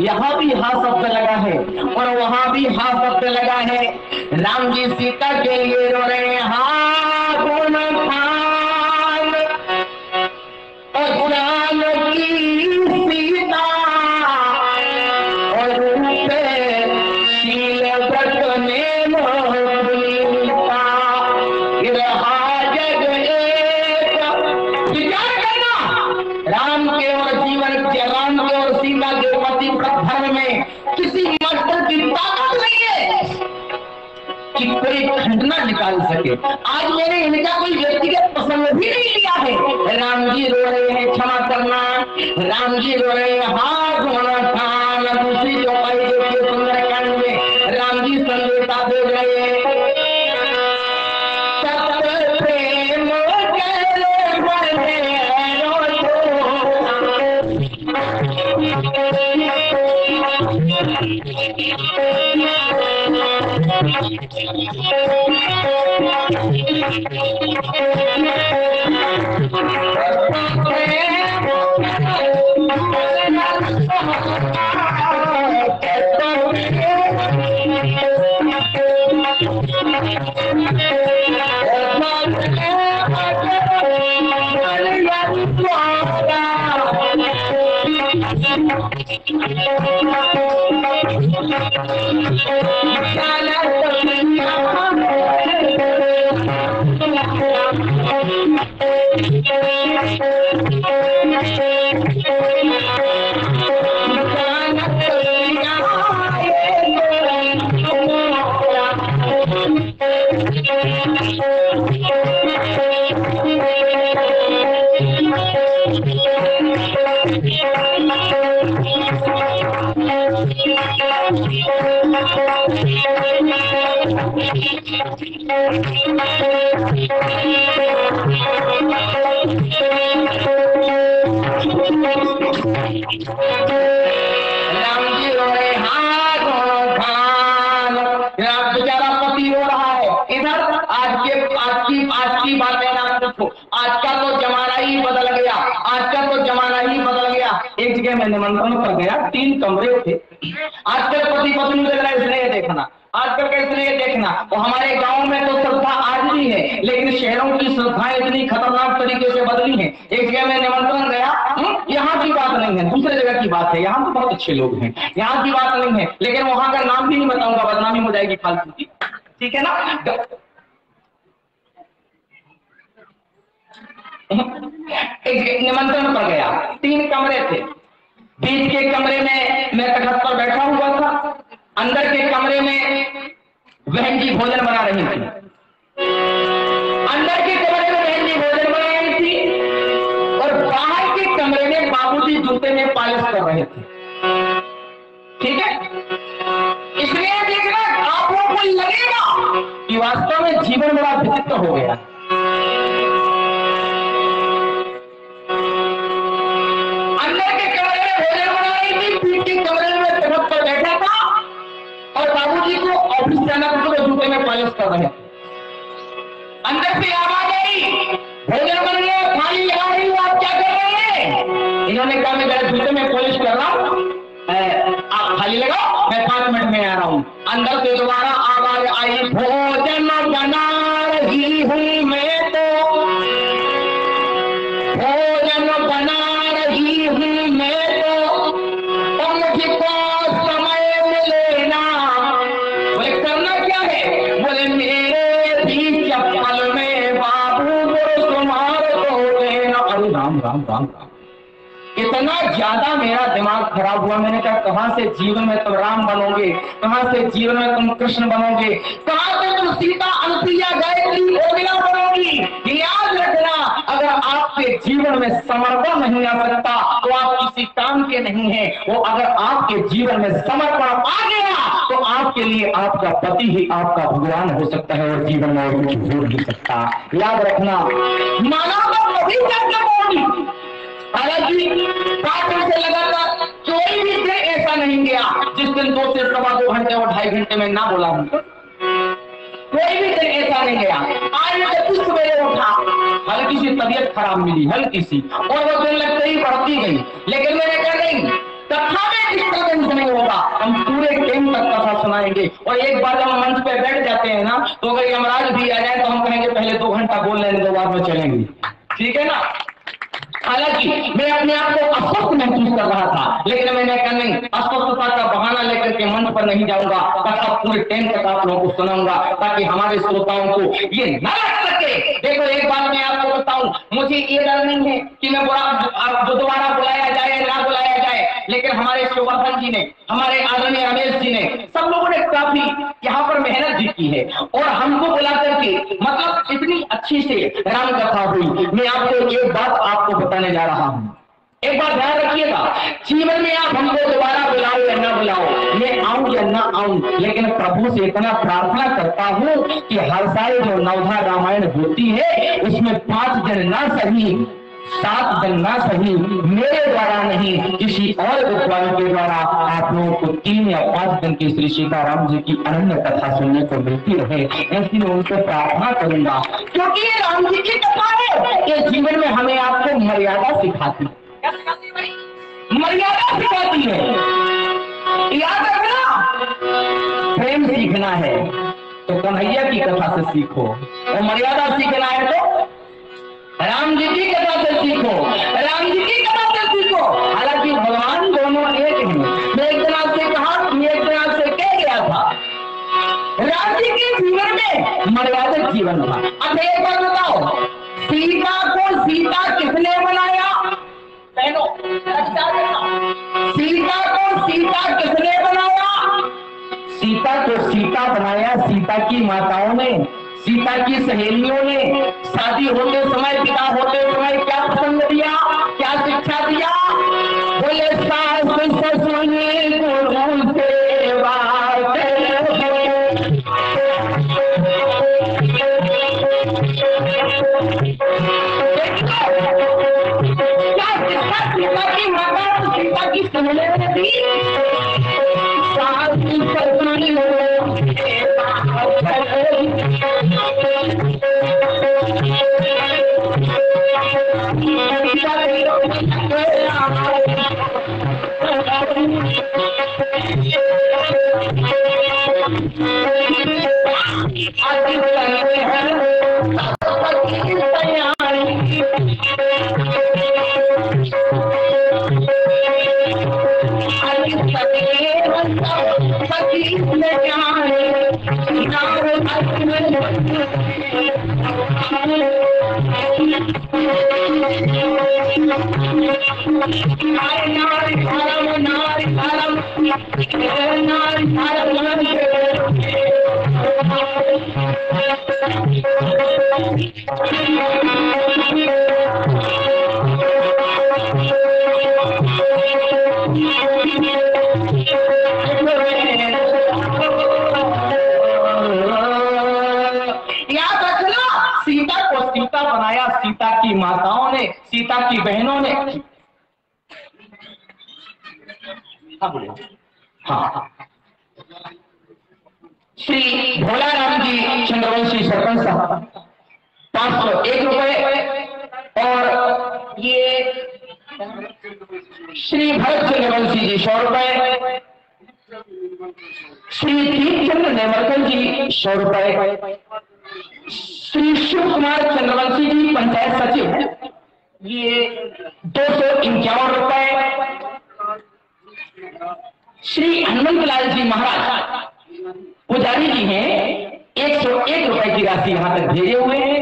यहाँ भी हा शब्द लगा है और वहां भी हा शब्द लगा है। राम जी सीता के लिए रो रहे हैं, हा गुण खान और श्याम की सीता और शील व्रत में मोहिता, जग एक। विचार करना, राम के और जीवन के, राम के और सीता के पति धर्म में किसी मर्द की ताकत नहीं है कि कोई घटना निकाल सके। आज मैंने इनका कोई व्यक्तिगत पसंद भी नहीं लिया है। राम जी रो रहे हैं, क्षमा करना, राम जी रो रहे हैं, हाथ होना था। दूसरी चौपाई देखिए सुंदरकांड में राम जी संदेशा दे रहे हैं, सत्य प्रेम जी रो रहे हाथ खान, बेचारा पति रो रहा है। इधर आज की बातें ना पूछो, आज का तो जमाना ही बदल गया, आज का तो जमाना ही बदल गया। एक जगह मैं निमंत्रण पर गया, 3 कमरे थे। आजकल पति पत्नी का स्नेह देखना, आजकल का स्नेह देखना। और हमारे गांव में तो श्रद्धा आज भी है, लेकिन शहरों की श्रद्धाएं इतनी खतरनाक तरीके से बदली हैं। एक जगह मैं निमंत्रण गया, यहाँ की बात नहीं है, दूसरे जगह की बात है। यहाँ तो बहुत अच्छे लोग हैं, यहाँ की बात नहीं है, लेकिन वहां का नाम भी नहीं बताऊंगा, बदनामी हो जाएगी फालतू की, ठीक है ना। एक निमंत्रण पर गया, 3 कमरे थे। बीच के कमरे में मैं तखत पर बैठा हुआ था, अंदर के कमरे में बहन जी भोजन बना रही थी। अंदर के कमरे में बहन जी भोजन बना रही थी और बाहर के कमरे में बाबूजी जूते में पॉलिश कर रहे थे, ठीक है। इसलिए देखना, आप लोगों को लगेगा कि वास्तव में जीवन बड़ा विचित्र हो गया। ऑफिस जाना तो जूते में पॉलिश कर रहे हैं। अंदर से आवाज आई, भोजन बन गया, थाली आ रही, आप क्या कर रहे हैं? इन्होंने कहा मैं जरा जूते में पॉलिश कर रहा हूं, आप थाली लगाओ, मैं 5 मिनट में आ रहा हूं। अंदर से दोबारा आवाज आई, भोजन बना रही हूं मैं तो, भोजन बना रही हूं मैं तो, मुझको समय मिले ना। करना क्या है? बोले मेरे भी चप्पल में बाबू तुम्हारे को देना। अरे राम राम राम राम, इतना ज्यादा मेरा दिमाग खराब हुआ। मैंने कहा कहां से जीवन में तुम राम बनोगे, कहां से जीवन में तुम कृष्ण बनोगे, कहां से तुम सीता अनुसुईया गायत्री उर्मिला बनोगी। याद रखना, अगर आपके जीवन में समर्पण नहीं आ सकता तो आप किसी काम के नहीं है। वो अगर आपके जीवन में समर्पण आ गया तो आपके लिए आपका पति ही आपका भगवान हो सकता है और जीवन में और कुछ हो नहीं सकता। याद रखना, मानवता कभी चर्चा होगी। हालांकि 5 दिन से लगातार कोई भी दिन ऐसा नहीं गया जिस दिन 2 से 2.25 घंटे और 2.5 घंटे में ना बोला हूं। कोई भी दिन ऐसा नहीं गया। आज मैं कुछ सवेरे उठा, हल्की सी तबीयत खराब मिली, हल्की सी, और वो दिन लगते ही बढ़ती गई। लेकिन मैंने कहा नहीं, कथा में किस तरह से नहीं होगा, हम पूरे टाइम तक कथा सुनाएंगे। और एक बार जब हम मंच पे बैठ जाते हैं ना, तो अगर यमराज भी आ जाए तो हम कहेंगे पहले 2 घंटा बोल लेने दो, बाद में चलेंगे, ठीक है ना। हालांकि मैं अपने आप को अस्वस्थ महसूस कर रहा था, लेकिन मैंने कहा नहीं, अस्वस्थता का बहाना लेकर के मंच पर नहीं जाऊंगा, कथा पूरे टाइम तक आप लोगों को सुनाऊंगा ताकि हमारे श्रोताओं को ये न लग सके। देखो एक बात मैं आपको बताऊं, मुझे ये डर नहीं है कि मैं दोबारा बुलाया जाए ना बुलाया जाए, लेकिन हमारे शिववर्धन जी ने, हमारे आदरणीय रमेश जी ने, सब लोगों ने काफी यहाँ पर मेहनत भी की है और हमको बुला करके मतलब इतनी अच्छी से राम कथा हुई। मैं आपको एक बात आपको बताने जा रहा हूं, एक बात ध्यान रखिएगा, जीवन में आप हमको दोबारा बुलाओ या ना बुलाओ, मैं आऊं या ना आऊं, लेकिन प्रभु से इतना प्रार्थना करता हूं कि हर साल जो नवधा रामायण होती है उसमें 5 दिन ना सही, 7 दिन ना सही, मेरे द्वारा नहीं किसी और विद्वान के द्वारा आप लोगों को 3 या 5 दिन की श्री सीताराम जी की अनन्य कथा सुनने को मिलती रहे, ऐसी मैं उनसे प्रार्थना करूंगा। क्योंकि ये राम जी की कथा है, ये जीवन में हमें आपको मर्यादा सिखाती है, मर्यादा सिखाती है। याद रखना, प्रेम सीखना है तो कन्हैया की कथा से सीखो, और मर्यादा सीखना है तो राम जी की कथा से सीखो, राम जी की कथा से सीखो। हालांकि भगवान दोनों एक हैं। मैं एक दिन आपसे कहा, एक दिन आपसे कह गया था, राम जी के जीवन में मर्यादित जीवन था। अब एक बात बताओ, सीता को सीता किसने बनाया? बहनों, सीता को सीता किसने बनाया? सीता को सीता बनाया सीता की माताओं ने, सीता की सहेलियों ने। शादी होते समय, पिता होते समय क्या पसंद दिया, क्या शिक्षा दिया? बोले सास ससुर गुरु सेवा, सीता बनाया सीता की माताओं ने, सीता की बहनों ने। हाँ, श्री भोलाराम जी चंद्रवंशी सरपंच साहब 501 रुपए, और ये श्री भरत चंद्रवंशी जी 100 रुपए, श्री दीपचंद्र नेमरकर जी 100 रुपए, श्री शिव कुमार चंद्रवंशी जी पंचायत सचिव ये 251 रुपए, श्री हनुमंतलाल जी महाराज पुजारी जी हैं 101 रुपए की राशि यहां तक भेजे हुए हैं।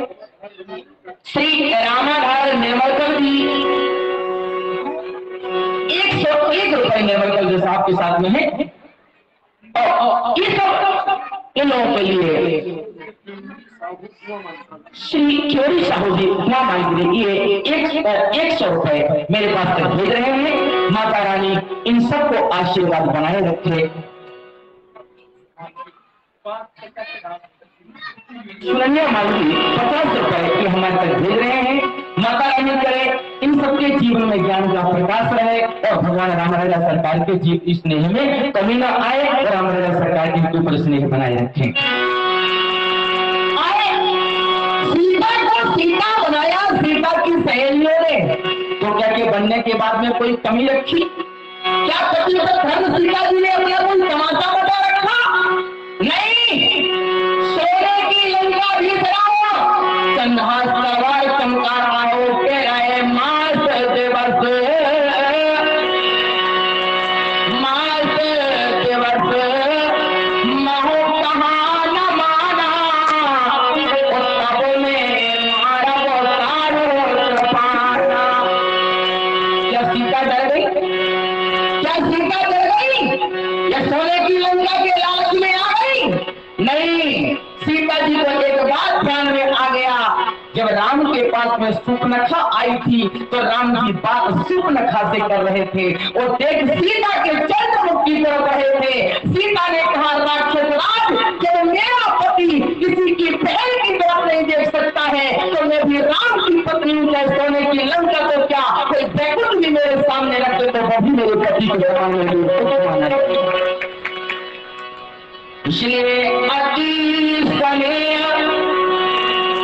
श्री रामाधार नेमरकर जी 101 रुपए नेमरकर जी साहब के साथ में है, और ये सब इन लोगों के लिए श्री चोरी साहू जी ये 100 रुपए मेरे पास तक भेज रहे हैं। माता रानी इन सबको आशीर्वाद बनाए रखे। सुनैया माली 50 रुपए के हमारे तक भेज रहे हैं। माता रानी करे इन सबके जीवन में ज्ञान का प्रकाश रहे और भगवान रामराजा सरकार के जीव स्नेह में कमी न आए और रामराजा सरकार के ऊपर स्नेह बनाए रखें। सीता को सीता बनाया सीता की सहेलियों ने, तो क्या के बनने के बाद में कोई कमी रखी? क्या कभी धर्म सीता जी ने अपना कोई तमाशा बता रखा? नहीं, सोने की लंका भी बनाओ, कन्हा सवार चमका रहो के रहे मास दिवस, मास दिवस महो कहा न माना, उत्सव में मारव सारो पाना। क्या सीता डर गई? क्या सीता डर गई? या सोने की लंका के लालच में आ गई? नहीं, सीता जी को एक बात ध्यान में आ गया, जब राम के पास में सुपनखा आई थी तो राम जी बात सुपनखा से कर रहे थे और देख सीता के चंद्रमुख की तरफ रहे थे। सीता ने कहा राक्षस राज, जब मेरा पति किसी की बहन की तरफ नहीं देख सकता है तो मैं भी राम की पत्नी हूं, चाहे सोने की लंका तो क्या, कोई बैकुंठ भी मेरे सामने रखे तो वो भी मेरे पति को इसलिए अति स्नेह।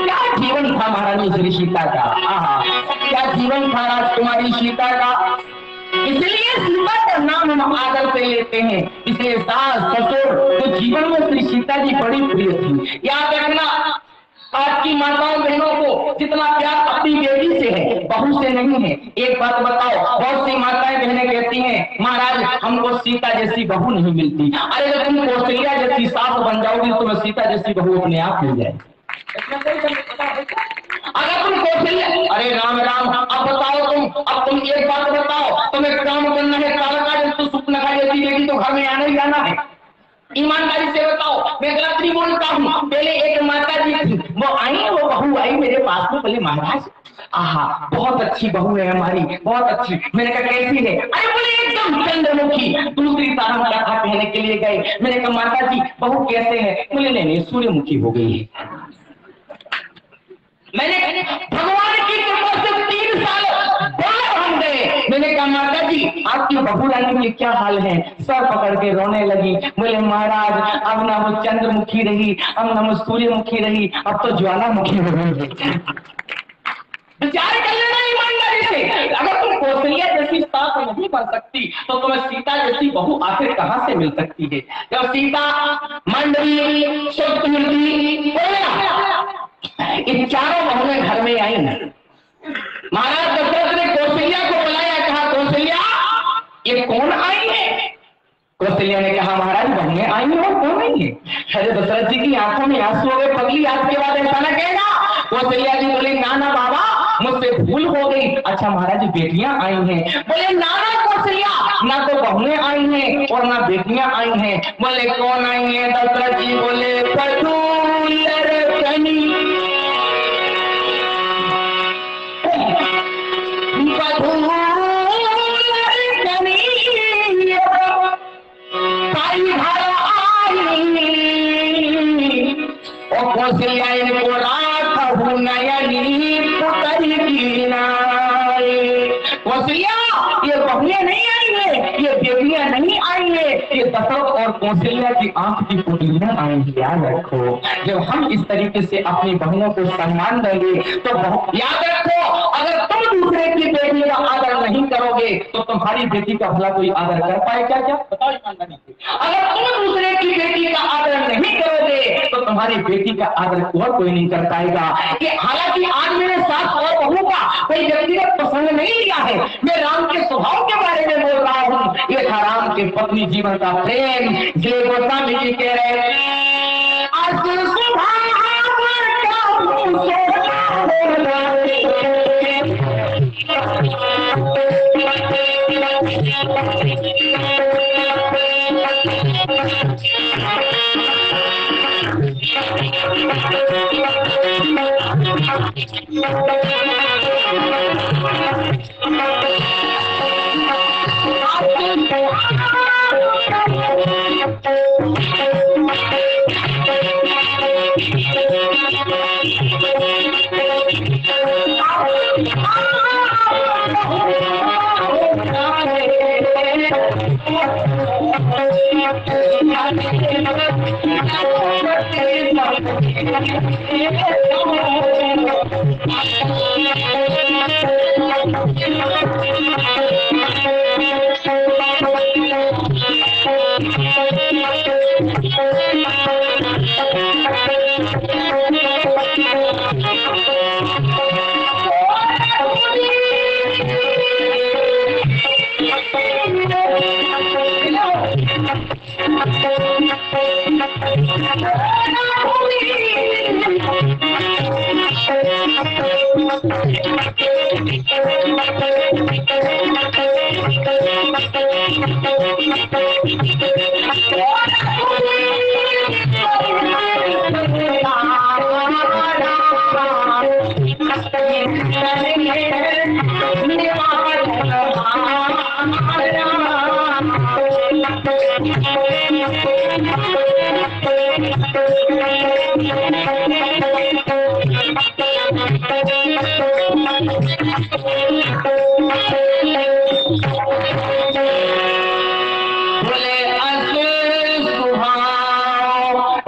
क्या जीवन था महारानी श्री सीता का, आहा क्या जीवन था राजकुमारी सीता का। इसलिए सीता का नाम हम आदर से लेते हैं। इसलिए सास ससुर तो जीवन में श्री सीता जी बड़ी प्रिय थी। याद रखना, आपकी माताओं बहनों को जितना प्यार अपनी बेटी से है बहू से नहीं है। एक बात बताओ, बहुत सी माताएं बहनें कहती हैं महाराज हमको सीता जैसी बहू नहीं मिलती। अरे जब तुम कौशल्या जैसी सास बन जाओगी तो सीता जैसी बहू अपने आप मिल जाएगी। अगर तुम कौशल्या, अरे राम राम, अब बताओ अब तुम एक बात बताओ, तुम्हें काम करना है काला जब तो सुपनखा जैसी बेटी तो घर में आना ही आना है। ईमानदारी से बताओ, मैं गलत नहीं बोलता हूँ। पहले एक माता जी थी, वो आई, वो बहू आई मेरे पास में, बोले महाराज आहा बहुत अच्छी बहू है हमारी, बहुत अच्छी। मैंने कहा कैसी है? अरे बोले एकदम चंद्रमुखी। दूसरी तरह कथा कहने के लिए गए, मैंने कहा माता जी बहू कैसे है? बोले नहीं सूर्यमुखी हो गई है। मैंने भगवान की कृपा से 3 साल बाहर हम गए, मैं ने कहा माता जी आपकी बहू रानी के क्या हाल है? सर पकड़ के रोने लगी। बोले महाराज अब ना वो चंद्रमुखी रही, अब ना वो सूर्यमुखी रही, अब तो ज्वालामुखी हो गई। विचार कर लेना ईमानदारी से, अगर तुम कौशल्या जैसी सास नहीं बन सकती तो तुम्हें सीता जैसी बहू आखिर कहां से मिल सकती है? जब सीता, मंडली, शक्ति, इन चारों बहुएं घर में आई ना, महाराज दशरथ ने कौशल्या को बुलाया, कहा कौशल्या ये कौन आई है? कौशल्या ने कहा महाराज बहुएं आई हैं और कौन आई है? अरे दशरथ जी की आंखों में आंसू हो गए, पगली आज के बाद ऐसा ना कहेगा। कौशल्या जी बोली ना ना बाबा मुझसे भूल हो गई। अच्छा महाराज बेटियां आई हैं? बोले ना ना कौशल्या, ना तो बहुएं आई हैं और ना बेटियां आई हैं। बोले कौन आई है? दशरथ जी बोले और कौशल्या इनको राखहु नयनी पुतरी कीनाए। कौशल्या ये बहुएं नहीं आई है, ये बेटियां नहीं आई है, ये दशरथ और कौशल्या की आंख की पुतलियां आएंगी। याद रखो जब हम इस तरीके से अपनी बहुओं को सम्मान देंगे तो याद रखो अगर तुम दूसरे की बेटी का आदर नहीं करोगे तो तुम्हारी बेटी का भला कोई आदर कर पाए क्या? क्या बताओ ईमानदारी से, अगर तुम दूसरे की बेटी का आदर नहीं करोगे तो तुम्हारी बेटी का आदर और कोई नहीं कर पाएगा। कि हालांकि आज मेरे साथ और बहू का कोई व्यक्तिगत प्रसंग नहीं लिया है, मैं राम के स्वभाव के बारे में बोल रहा हूँ। ये था राम के पत्नी जीवन का प्रेम। जय गोस्वामी जी कह रहे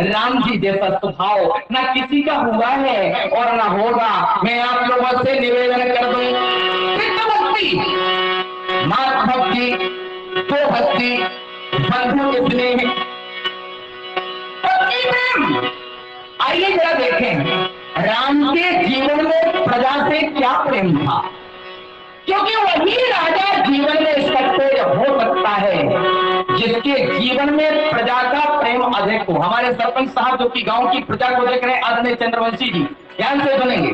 राम जी जैसा स्वभाव न किसी का हुआ है और न होगा। मैं आप लोगों से निवेदन कर दूं, भक्ति, मात भक्ति, तो भक्ति, बंधु स्नेह, पत्नी प्रेम। आइए जरा देखें राम के जीवन में प्रजा से क्या प्रेम था, क्योंकि वही राजा जीवन में सत्य हो सकता है जिसके जीवन में प्रजा का प्रेम अधिक हो। हमारे सरपंच साहब जो कि गांव की प्रजा को देख रहे हैं, आदरणीय चंद्रवंशी जी, ध्यान से सुनेंगे।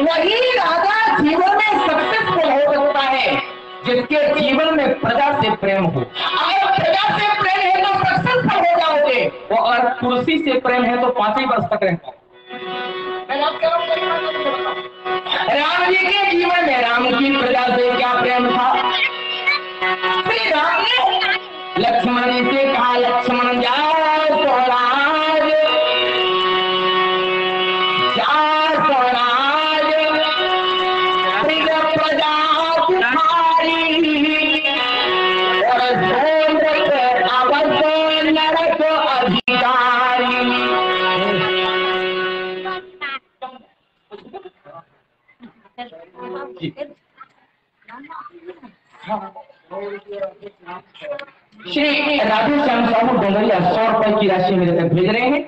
वही राजा जीवन में सक्सेसफुल हो सकता है जिसके जीवन में प्रजा से प्रेम हो। अगर प्रजा से प्रेम है तो सक्सेसफुल हो जाओगे, और अगर कुर्सी से प्रेम है तो 5 ही वर्ष तक रहता। राम जी के जीवन में राम की प्रजा से क्या प्रेम था? श्री राम ने लक्ष्मण जी से कहा लक्ष्मण जाओ स्वराज, जाओ स्वराज, प्रजा श्री राधेश्याम साहू डोंगरिया 100 रुपए की राशि मेरे तक भेज रहे हैं।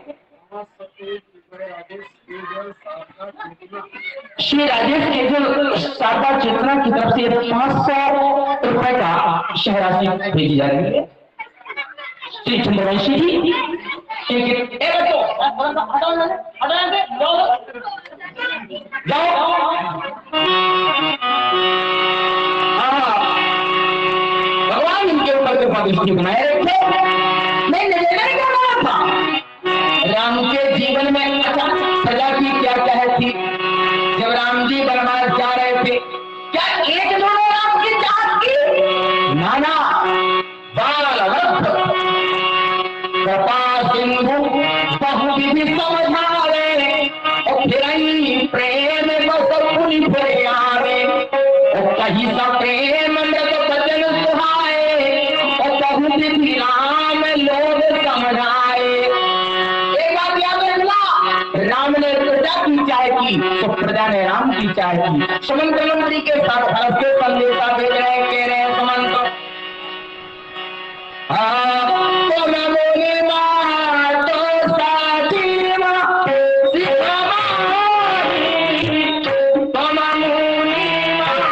श्री राजेश केजल शारदा चेतना की तरफ से 500 रुपए का शहराशि भेजी जा रही है। श्री चंद्रवंशी जी जाओ। भगवान इनके ऊपर कृपा दृष्टि बनाए रखे। मैं निवेदन कर रहा था, राम के जीवन में प्रजा की क्या क्या थी। जब राम जी वनवास जा रहे थे, क्या एक दोनों राम की चाहत की? नाना कृपा सिंधु बहुविधि समझावे, और फिर प्रेम बसुनि फिर आवे, और कहीं सा प्रेम मृत बचन सुहाए, और बहुविधि राम लोग समझाए। एक बात याद रखना, राम ने प्रजा की चाह की तो प्रजा ने राम की चाह की। सुमंत मंत्री के साथ भारत के संदेशा भेज रहे, कह रहे हैं सुमंत तो मैं बोले माँ तो साथी माँ सिखा तो मामूली माँ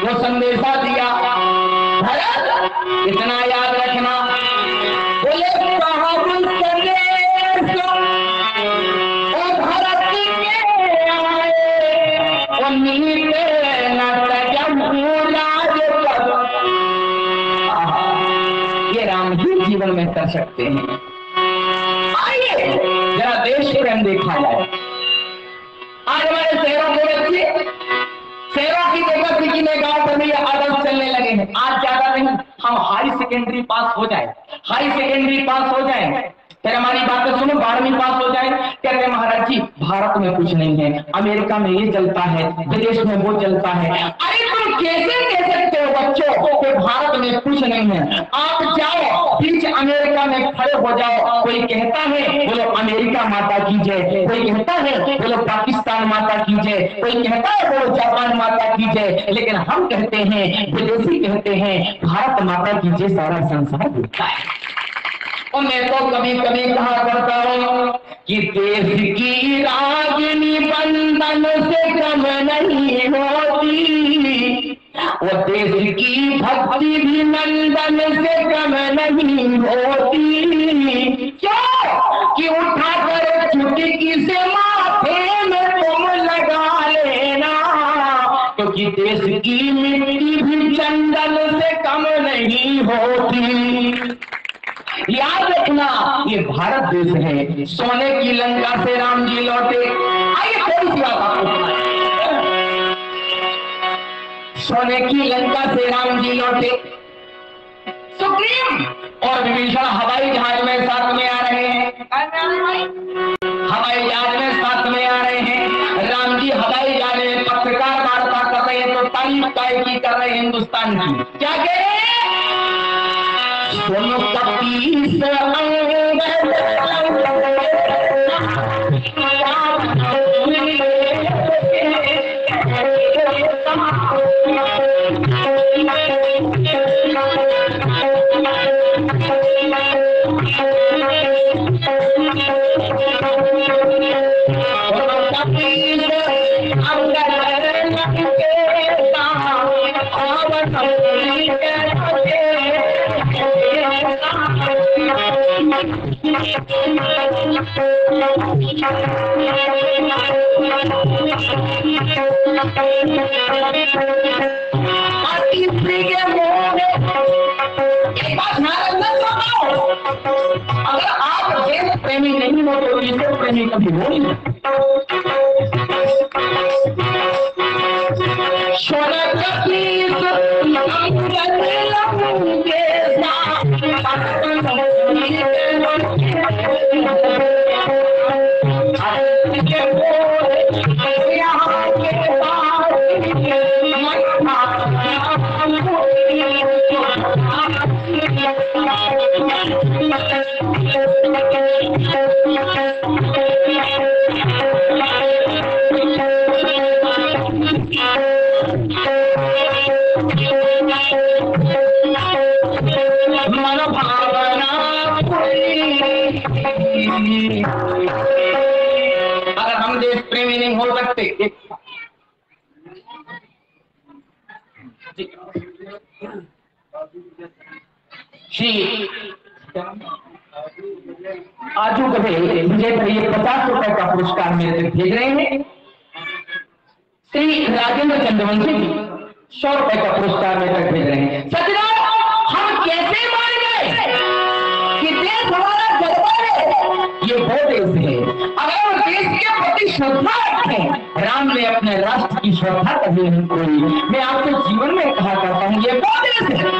वो संदेशा दिया, इतना याद रखना। बोले भारत के ये राम ही जीवन में कर सकते हैं। आइए जरा देश प्रेम देखा जाए। आज हमारे शहरों को देखिए, शहरों की जगह किसी में गांव पर भी आदर्श चलने लगे हैं। आज ज्यादा नहीं, हम हाई सेकेंडरी पास हो जाए, हाई सेकेंडरी पास हो जाए, फिर हमारी बातें सुनो, 12वीं पास हो जाए, कहते महाराज जी भारत में कुछ नहीं है, अमेरिका में ये चलता है, विदेश में वो चलता है। अरे तुम कैसे कह सकते हो बच्चों कि भारत में कुछ नहीं है? आप जाओ बीच अमेरिका में खड़े हो जाओ, कोई कहता है बोलो अमेरिका माता की जय, कोई कहता है बोलो पाकिस्तान माता की जय, कोई कहता है बोलो जापान माता की जय, लेकिन हम कहते हैं, विदेशी कहते हैं भारत माता की जय, सारा संसार बोलता है। और मैं तो कभी कभी कहा करता हूं कि देश की रागिनी बंधन से कम नहीं होती, वो देश की भक्ति भी नंदन से कम नहीं होती। क्यों कि उठाकर चुटकी से माथे में तुम लगा लेना, क्योंकि देश की मिट्टी भी चंदन से कम नहीं होती। याद रखना ये भारत देश है। सोने की लंका से राम जी लौटे। आइए थोड़ी सी बात आपको सुनाएं। सोने की लंका से राम जी लौटे। सुग्रीव और विभीषण हवाई जहाज में साथ में आ रहे हैं। हवाई जहाज में साथ में आ रहे हैं। राम जी हवाई जहाज में पत्रकार वार्ता कर रहे हैं तो तारीफ काय की कर रहे हैं हिंदुस्तान की। क्या कह रहे हैं? सोनो कपीस अगर आप देश प्रेमी नहीं हो तो ईश्वर प्रेमी कभी हो नहीं। अगर हम देश प्रेमी नहीं हो सकते, श्री आजू गधे मुझे ये 50 रुपए का पुरस्कार मेरे तक भेज रहे हैं। श्री राजेंद्र चंद्रवंशी जी 100 रुपए का पुरस्कार मेरे तक भेज रहे हैं। सचना हम कैसे मान गए कि देश हमारा गड़बड़ है? ये वो देश है। अगर वो देश के प्रति श्रद्धा रखें, राम ने अपने राष्ट्र की श्रद्धा कभी नहीं खोई। मैं आपके जीवन में कहा करता हूं ये वो देश है।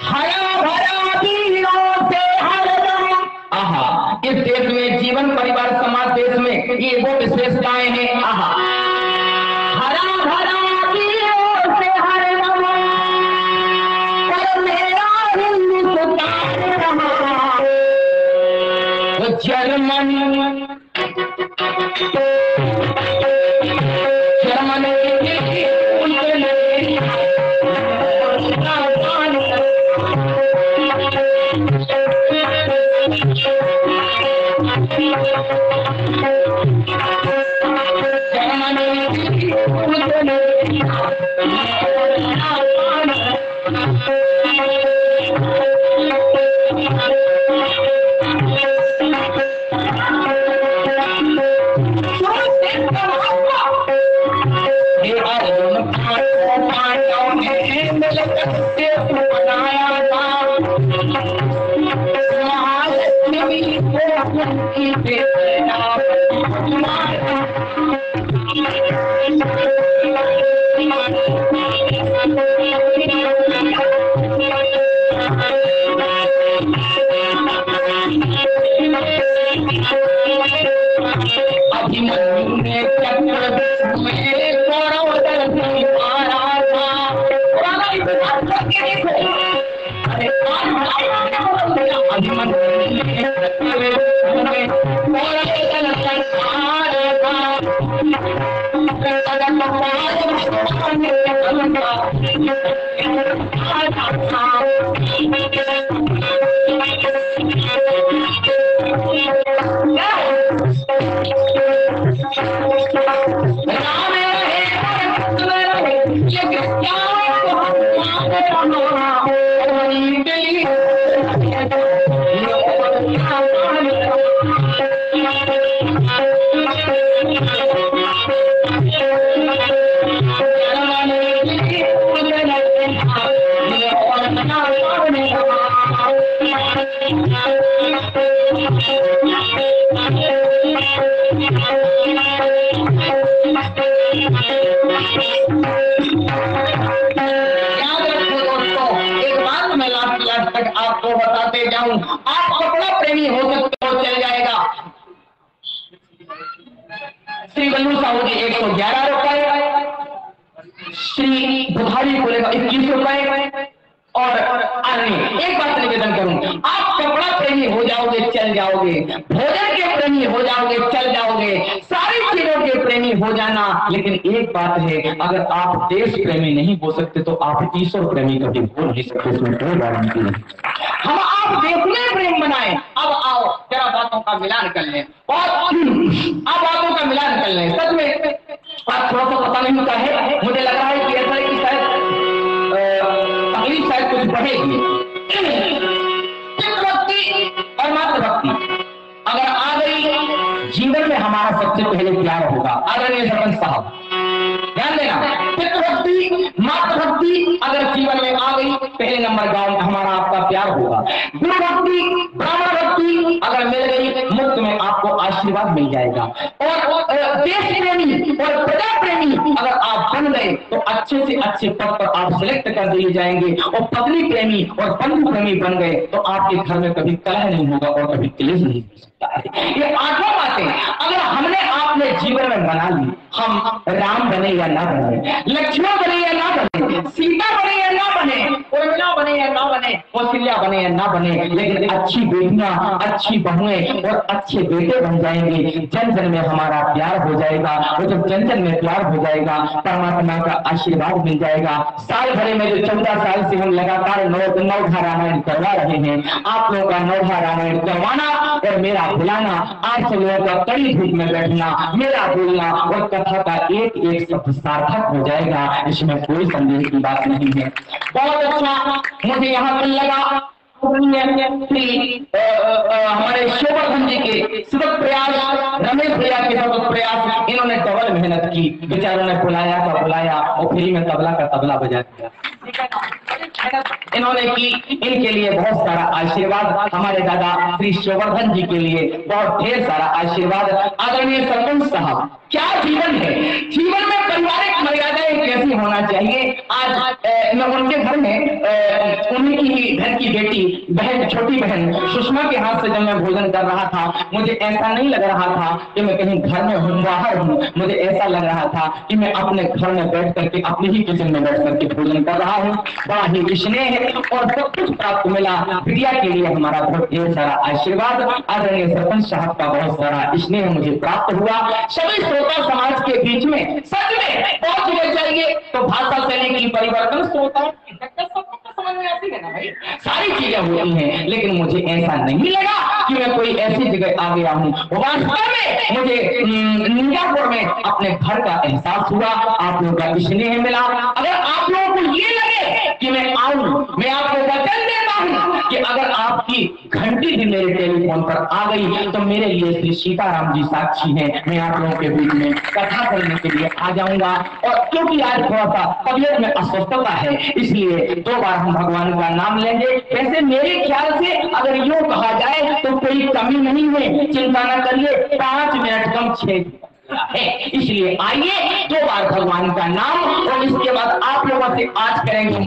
हरा भरा वीरों से हरदम। आहा, इस देश में जीवन परिवार समाज देश में ये वो विशेषताएं हैं। आहा, हरा भरा वीरों से हरदम पर मेरा हिंदुस्तान रहा। वो जर्मन आपको बताते जाऊं, आप कपड़ा प्रेमी हो सकते हो, चल जाएगा। श्री बल्लू साहू जी 111 रुपए, श्री बुधारी बोलेगा 21 रुपए। और एक बात निवेदन करूं, आप कपड़ा प्रेमी हो जाओगे, चल जाओगे, भोजन के प्रेमी हो जाओगे, चल जाओगे, सारी चीजों के प्रेमी हो जाना। लेकिन एक बात है, अगर आप देश प्रेमी नहीं हो सकते तो आप ईश्वर प्रेमी कभी हो नहीं सकते, इसमें कोई गारंटी नहीं। हम आप देश में प्रेम बनाए। अब आओ जरा बातों का मिलान कर लें, और अब बातों का मिलान कर लें। सच में आप थोड़ा सा पता नहीं होता है, मुझे लग रहा है कि ऐसा है कि शायद तकलीफ शायद कुछ बढ़ेगी। भक्ति और मातृभक्ति अगर आ गई जीवन में, हमारा सबसे पहले प्यार होगा। आदरणीय सरपंच साहब ध्यान देना, पितृभक्ति मातृभक्ति अगर जीवन में आ गई, पहले नंबर गांव में हमारा आपका प्यार होगा। गुरु भक्ति ब्राह्मण भक्ति अगर मिल गई, मुफ्त में आपको आशीर्वाद मिल जाएगा। और देश प्रेमी और प्रजा प्रेमी अगर आप बन गए तो अच्छे से अच्छे पद पर आप सिलेक्ट कर दिए जाएंगे। और पत्नी प्रेमी और बंधु प्रेमी बन गए तो आपके घर में कभी कलह नहीं होगा और कभी क्लेश नहीं हो सकता है। ये आठों बातें अगर हमने आपने जीवन में बना ली, हम राम बने या ना बने, लक्ष्मण बने या ना बने, सीता बने या ना बने, उर्मिला बने या ना बने, कौशल्या बने या ना बने, लेकिन अच्छी बेटियां, अच्छी बहुएं और अच्छे बेटे बन जाएंगे। जन जन में हमारा प्यार हो जाएगा, और जब जन जन में प्यार हो जाएगा, परमात्मा का आशीर्वाद मिल जाएगा। साल भरे में जो 14 साल से हम लगातार नवधा रामायण करवा रहे हैं, आप लोगों का नवधा रामायण करवाना और मेरा बुलाना, आप सब लोगों का कड़ी धूप में बैठना, मेरा बोलना और कथा का एक एक शब्द सार्थक हो जाएगा, इसमें कोई संदेह की बात नहीं है। बहुत अच्छा मुझे यहाँ पर लगा हमारे शोभन जी के सतत प्रयास, रमेश भैया के सतत प्रयास, इन्होंने डबल मेहनत की। बेचारों ने बुलाया का बुलाया और फ्री में तबला का तबला बजा दिया, इन्होंने की। इनके लिए बहुत सारा आशीर्वाद, हमारे दादा श्री शोभन जी के लिए बहुत ढेर सारा आशीर्वाद। आदरणीय सरपंच साहब, क्या जीवन है, जीवन में पारिवारिक मर्यादाएं कैसी होना चाहिए। आज मैं उनके घर में उन्हीं की घर की बेटी बहन, छोटी बहन सुषमा के हाथ से जब मैं भोजन कर रहा था, मुझे ऐसा नहीं लग रहा था कि मैं कहीं घर में हूँ, बाहर हूँ। मुझे ऐसा लग रहा था कि मैं अपने घर में बैठ करके, अपने ही किचन में बैठ करके भोजन कर रहा हूँ। बड़ा ही स्नेह है और सब कुछ प्राप्त मिला। मीडिया के लिए हमारा बहुत ढेर सारा आशीर्वाद, आदरणीय सरपंच साहब का बहुत सारा स्नेह मुझे प्राप्त हुआ। सभी श्रोता समाज के बीच में सच में पहुंच जाइए तो भाषा शैली की परिवर्तन श्रोताओं की समझ में आती है ना भाई, सारी चीजें होती हैं। लेकिन मुझे ऐसा नहीं लगा कि मैं कोई ऐसी जगह आ गया हूँ। वास्तव में मुझे निंजापुर में अपने घर का एहसास हुआ, आप लोगों का स्नेह मिला। अगर आप लोगों को ये लगे कि मैं आऊं, मैं आपको वचन देता हूं कि अगर आपकी घंटी भी मेरे टेलीफोन पर आ गई तो मेरे लिए श्री सीताराम जी साक्षी हैं, मैं आप लोगों के बीच में कथा करने के लिए आ जाऊंगा। और क्योंकि आज थोड़ा सा तबियत में अस्वस्थता है, इसलिए 2 बार हम भगवान का नाम लेंगे। वैसे मेरे ख्याल से अगर यूं कहा जाए तो कोई कमी नहीं है, चिंता न करिए, 5 मिनट कम 6 है। इसलिए आइए 2 बार भगवान का नाम, और इसके बाद आप लोगों से आज करेंगे।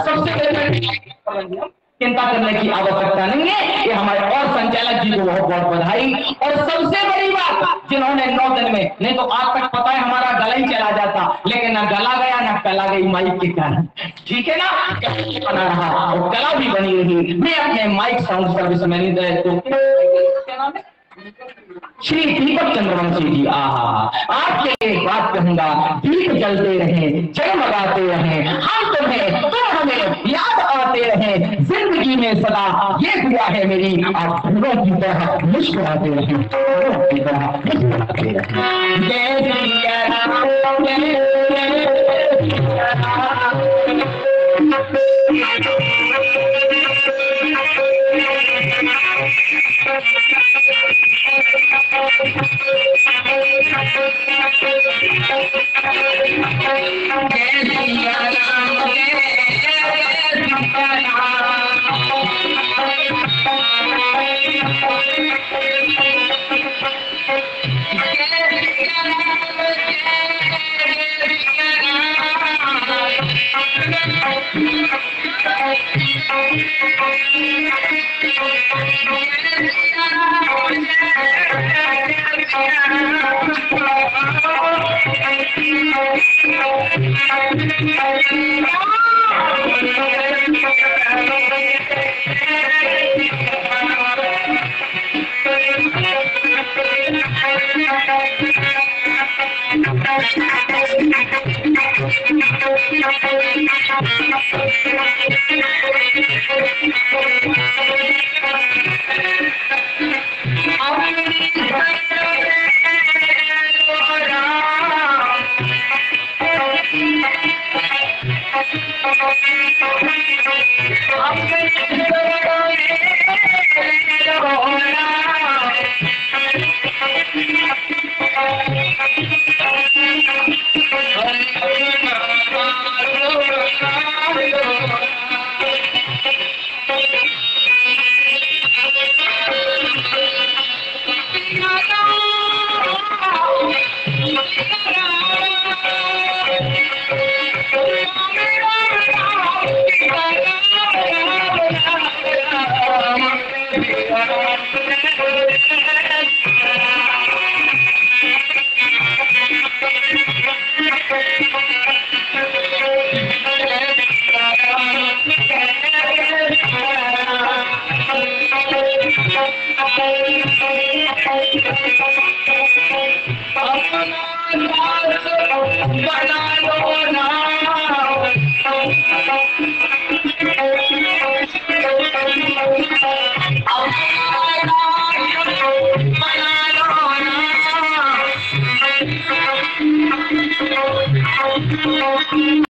सबसे पहले चिंता करने की आवश्यकता नहीं है, ये हमारे और संचालक जी को बहुत बहुत बधाई। और सबसे बड़ी बात, जिन्होंने 9 दिन में, नहीं तो आज तक पता है हमारा गला ही चला जाता, लेकिन ना गला गया ना कला गई माइक के कारण, ठीक है ना, बना रहा और कला भी बनी रही। मैं अपने माइक साउंड सर्विस मैनेजर तो श्री दीपक चंद्रवंशी जी, आपके लिए बात कहूंगा, दीप जलते रहे, जगमगाते रहे, हम तुम्हें, तुम हमें याद आते रहे, जिंदगी में सदा ये दुआ है मेरी, आप फूलों की तरह मुस्कुराते रहे, फूलों की तरह मुस्कुराते रहे। जय सिया राम, जय सिया राम। जय सिया राम।